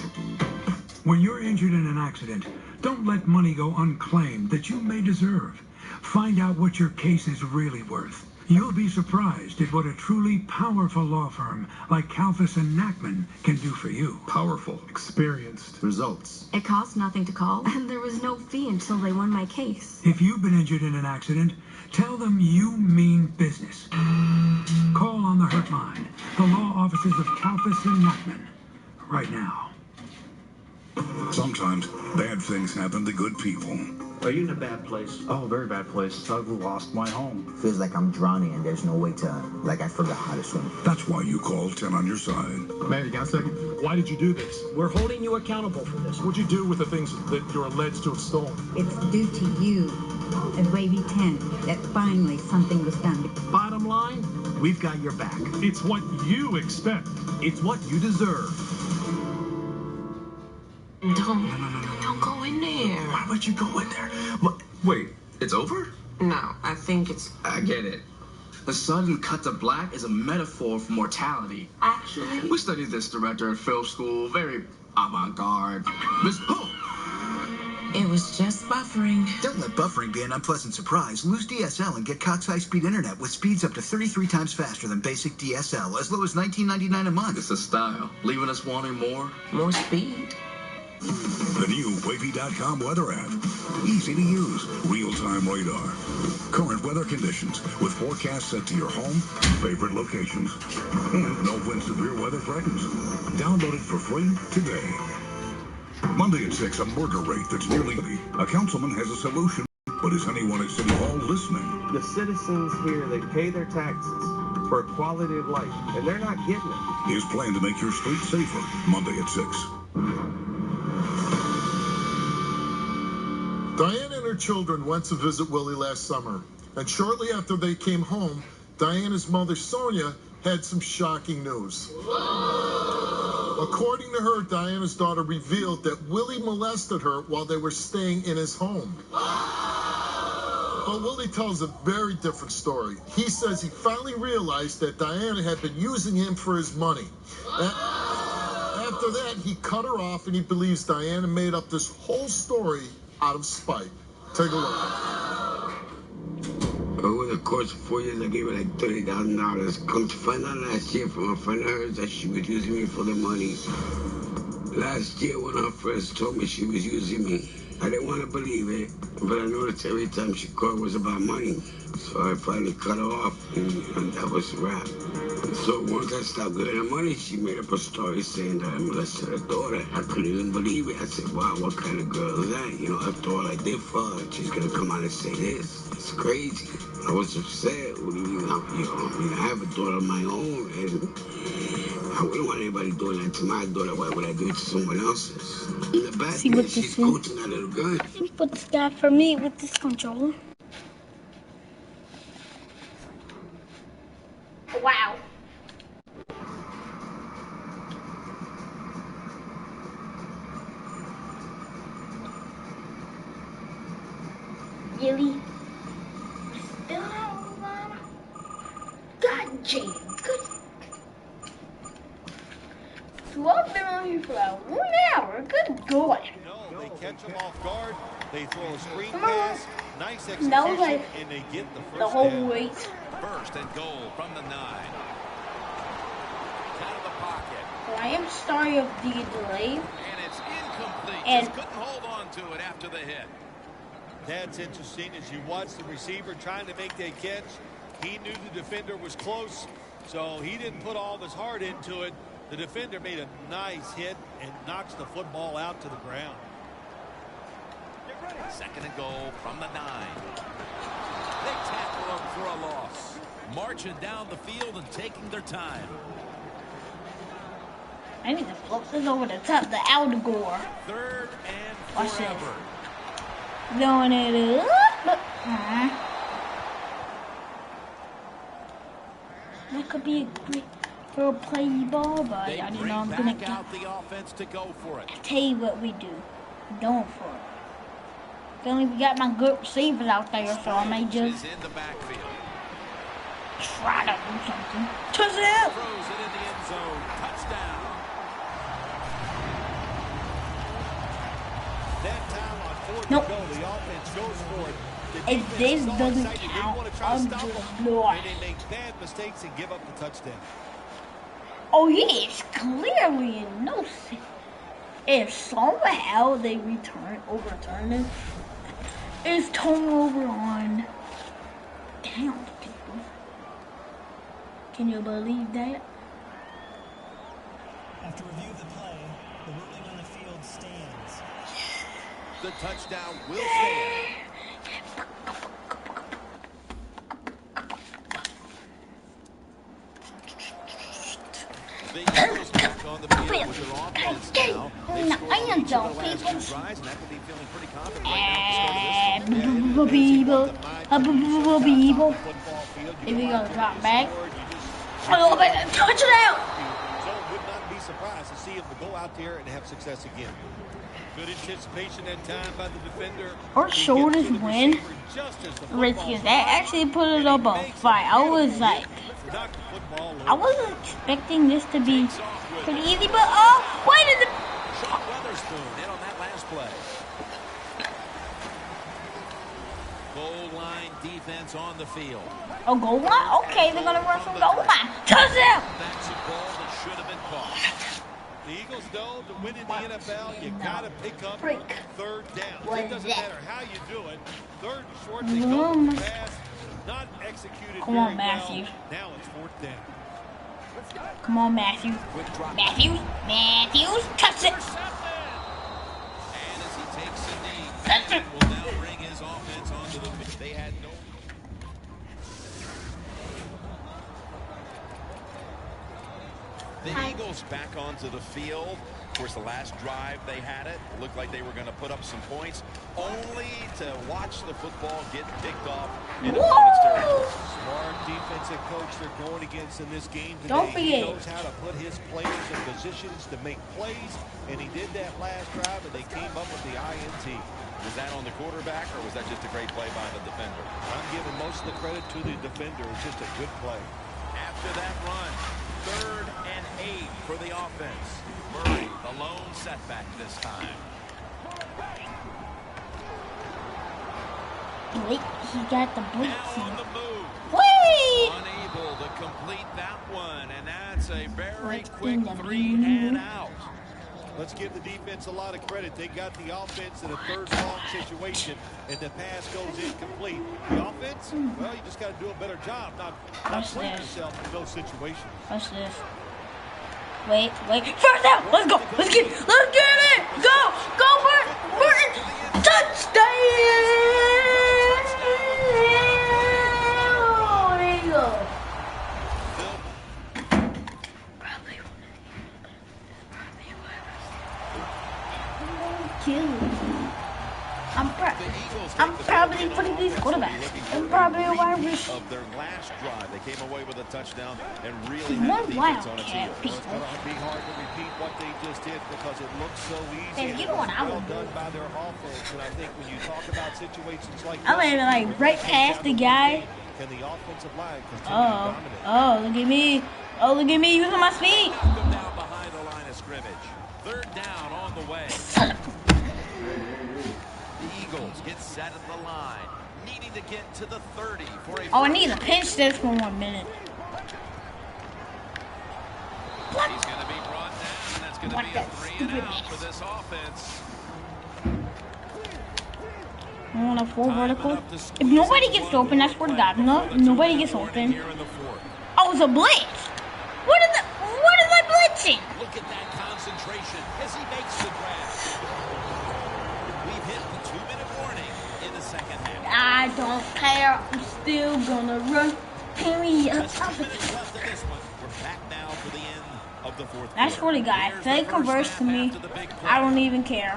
When you're injured in an accident, don't let money go unclaimed that you may deserve. Find out what your case is really worth. You'll be surprised at what a truly powerful law firm like Kalfas and Nachman can do for you. Powerful. Experienced. Results. It cost nothing to call, and there was no fee until they won my case. If you've been injured in an accident, tell them you mean business. Call on the Hurt Line, the law offices of Kalfas and Nachman, right now. Sometimes bad things happen to good people. Are you in a bad place? Oh, very bad place. I've lost my home. Feels like I'm drowning and there's no way to, like I forgot how to swim. That's why you call 10 on your side. Man, you got a second? Why did you do this? We're holding you accountable for this. What'd you do with the things that you're alleged to have stolen? It's due to you and Wavy 10 that finally something was done. Bottom line, we've got your back. It's what you expect. It's what you deserve. Don't go in there. Why would you go in there? What? Wait, it's over? No, I think it's I get it. The sun cut to black is a metaphor for mortality. actually. We studied this director at film school, very avant-garde. Miss Poe! It was just buffering. Don't let buffering be an unpleasant surprise. Lose DSL and get Cox high-speed internet with speeds up to 33 times faster than basic DSL, as low as $19.99 a month. It's a style, leaving us wanting more. More speed. The new Wavy.com weather app. Easy to use. Real-time radar. Current weather conditions with forecasts set to your home, favorite locations. And know when severe weather threatens. Download it for free today. Monday at 6, a murder rate that's nearly... A councilman has a solution, but is anyone at City Hall listening? The citizens here, they pay their taxes for a quality of life, and they're not getting it. His plan to make your street safer. Monday at 6. Diana and her children went to visit Willie last summer, and shortly after they came home, Diana's mother, Sonia, had some shocking news. According to her, Diana's daughter revealed that Willie molested her while they were staying in his home. But Willie tells a very different story. He says he finally realized that Diana had been using him for his money. After that, he cut her off, and he believes Diana made up this whole story out of spite. Take a look. Over the course of 4 years, I gave her like $30,000. Come to find out last year from a friend of hers that she was using me for the money. Last year, when her first told me she was using me, I didn't want to believe it, but I noticed every time she called was about money. So I finally cut her off, and that was a wrap. So once I stopped giving her money, she made up a story saying that I molested her daughter. I couldn't even believe it. I said, wow, what kind of girl is that? You know, after all I did for her, she's going to come out and say this. It's crazy. I was upset. What do you mean? I have a daughter of my own, and I wouldn't want anybody doing that to my daughter. Why would I do it to someone else's? And the bad thing is she's coaching that little girl. Put this guy for me with this controller. Wow. Really? Still not God damn, good. So I've been on here for like 1 hour. Good God. No, they catch them off guard. They throw a screen pass. Nice execution, that was like and they get the first the whole down. weight. First and goal from the 9. Out of the pocket. Well, I am sorry of the delay. And it's incomplete. And Just couldn't hold on to it after the hit. That's interesting as you watch the receiver trying to make that catch. He knew the defender was close, so he didn't put all of his heart into it. The defender made a nice hit and knocks the football out to the ground. Second and goal from the 9. They tackle him for a loss. Marching down the field and taking their time. I need to flip this over the top, the Allegor. Third and Watch forever. this. Throwing it up. That could be a great for a play ball, but They I don't bring know. I'm back gonna out the offense to go for it. tell you what we do. I'm going for it. Only we got my good receivers out there, so I may just Is in the backfield. try to do something. Touchdown! Throws it in the end zone. Touchdown. That time on 4th Nope. and goal, the offense goes for it. If this doesn't count, I'm just lost. They make bad mistakes and give up the touchdown. Oh, he is clearly in no sense. If somehow they overturn it, it's turnover on down people. Can you believe that? After review of the play, the ruling on the field stands. The touchdown will stand. The Eagles back on the field with their offense now. They've scored on each of the last 2 drives, and that could be feeling pretty confident right now at the start of this one. If you're gonna drop back, touch it out. So would not be surprised to see him to go out there and have success again. Good anticipation that time by the defender. Our shoulders win. Risky. That actually put it up a fight. I was like, I wasn't expecting this to be pretty easy, but why did the Weatherspoon in on that last play. Goal line defense on the field. Oh, goal line? Okay, they're gonna run from goal line. Touchdown! That's a ball that should have been caught. The Eagles know to win in the NFL, you gotta pick up third down. It doesn't matter how you do it. Third and short, they go for the pass, not executed Come on, Matthew. well. Now it's 4th down. Come on, Matthew. Matthews, touch it. And as he takes a knee, Madden will now bring his offense onto the field. They had no. The Eagles back onto the field. Of course, the last drive they had it looked like they were going to put up some points, only to watch the football get picked off in opponent's territory. Smart defensive coach they're going against in this game today. Don't He forget. knows how to put his players in positions to make plays, and he did that last drive, and they came up with the INT. Was that on the quarterback, or was that just a great play by the defender? I'm giving most of the credit to the defender. It's just a good play. After that run, 3rd and 8 for the offense. Murray, the lone setback this time. Wait, he got the blitz. Now on the move. Wait! Unable to complete that one, and that's a very quick 3 and out. Let's give the defense a lot of credit. They got the offense in a 3rd long situation, and the pass goes incomplete. The offense, well, you just got to do a better job not putting yourself in those situations. Watch this. Wait. First down. Let's go. Let's get it. Go, Burton. Touchdown. Oh, there you go. I'm probably putting these quarterbacks. I'm probably a wide receiver. Of their last drive, they came away with a touchdown and really had One the defense on its wildcat heels. people. It's going to be hard to repeat what they just did because it looks so easy. Hey, you know what I well would do? done by their offense, and I think when you talk about situations like I'm this, gonna like right past the guy. can the offensive line continue to dominate? Oh, look at me. Oh, look at me using my speed. Knocked them down behind the line of scrimmage. 3rd down on the way. The Eagles get set at the line, needing to get to the 30 for a. Oh, I need to pinch this for 1 minute. He's going to be brought down, and that's going to be a 3 and out for this offense. I want a full vertical. If nobody gets open, I swear to God, nobody gets open. Oh, it's a blitz. What is I blitzing? Look at that concentration as he makes the grab. We've hit the 2-minute warning in the 2nd half. I don't care. I'm still gonna run. Period. Just 2 minutes left in this one. We're back now for the end of the 4th That's quarter. 40 guys. If they converse to me, I don't even care.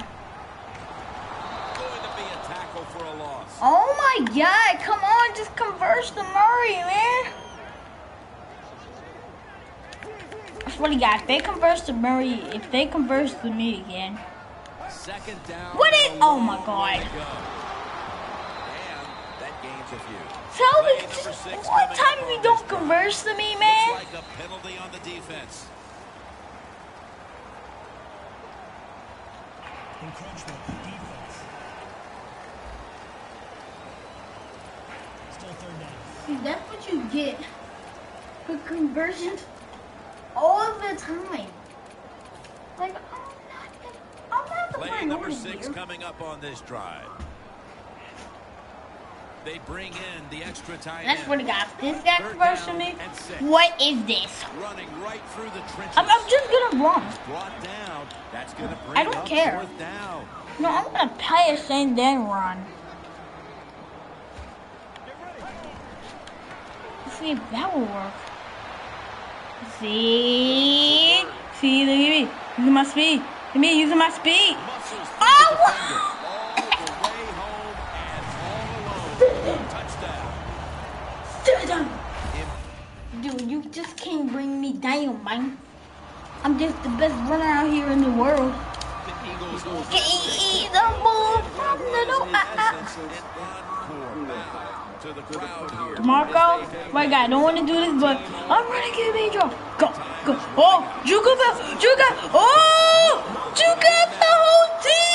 Going to be a tackle for a loss. Oh my God! Come on, just converse to Murray, man. I swear to God, if they converse to Murray, if they converse to me again. 2nd down. What is? Oh my God. And that gains a few. Tell me, what time if you don't converse to me, man? Looks like a penalty on the defense. Encroachment defense. See, that's what you get for conversions all the time. Like, I'm not the Play number minority 6 here. coming up on this drive. They bring in the extra tight end. That's what it got. This guy conversion me. What is this? Running right through the trenches. I'm just gonna run. Brought down. That's gonna bring I don't up care. 4th down. No, I'm gonna pass and then run. Let's see if that will work. See, look at me. Using my speed. Look at me using my speed. Oh! Dude, you just can't bring me down, man. I'm just the best runner out here in the world. Get the ball from the door. Marco, my guy, I don't want to do this, but I'm ready to get a drop. Go. Oh, you got, oh, you got the whole team.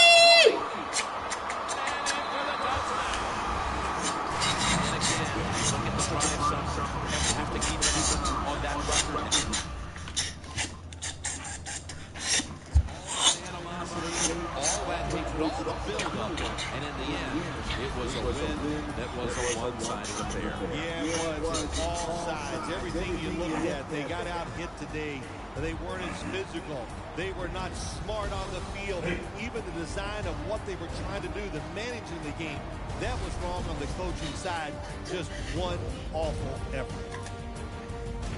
all the build-up, and in the end, it was a win that was a one-sided affair. Yeah, it was on all sides. Everything you looked at, they got out hit today. They weren't as physical. They were not smart on the field. Even the design of what they were trying to do, the managing the game, that was wrong on the coaching side. Just one awful effort.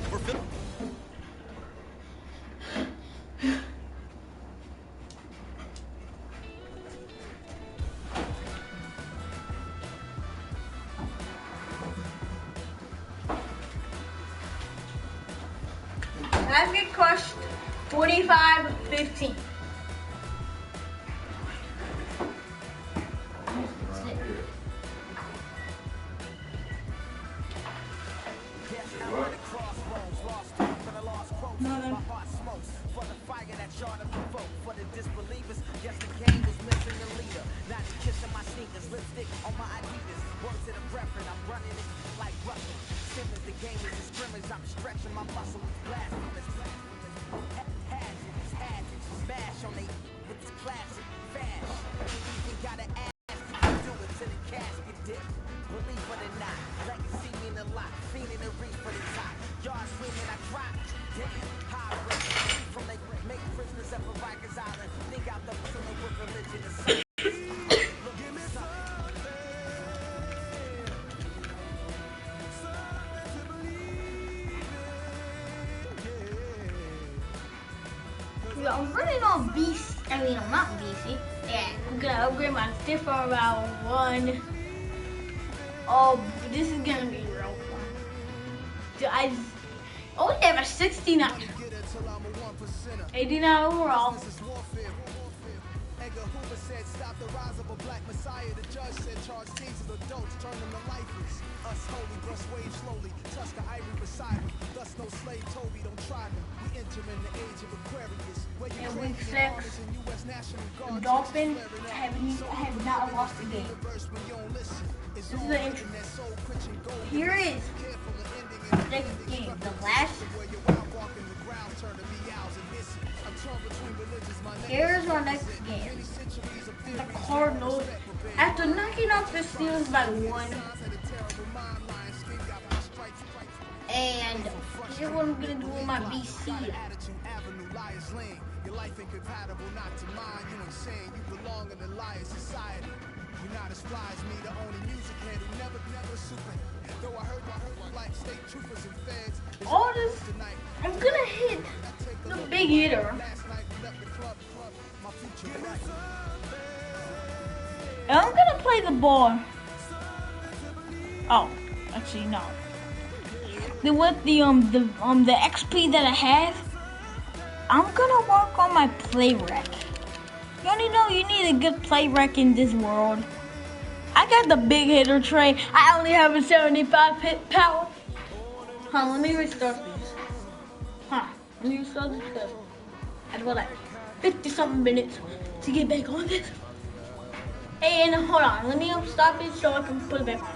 For Phil. I get crushed 45-15. I'm running on BC. I mean, I'm not BC. Yeah, I'm gonna upgrade my stiff for about 1. Oh, this is gonna be real fun. Dude, I only have a 69. 89 overall. Said stop the rise of a black messiah. The judge said charge teens as adults, turn them to lifers. Us holy, brush waves slowly, touch the ivory beside them. Thus no slave Toby, don't try them. We enter in the age of Aquarius. Where you And week 6, U.S. National Guard. the Dolphins have not lost a game. This is the intro. Here is the next game. The last. Here's our next game. The Cardinals, after knocking off the Steelers by 1. And here's what I'm gonna do with my BC. Your life incompatible, not to mine. You insane. You belong in the liar society. You're not as fly as me, the only music head who never super. Though I heard like state troopers and feds. All this, I'm gonna hit the big hitter. And I'm gonna play the ball. Oh, actually no. Then with the XP that I have, I'm gonna work on my play rec. You only know you need a good play rec in this world. I got the big hitter tray. I only have a 75 hit power. Huh, let me restart this. Let me restart this because I have like 50-something minutes to get back on this. And hold on, let me stop it so I can put it back on.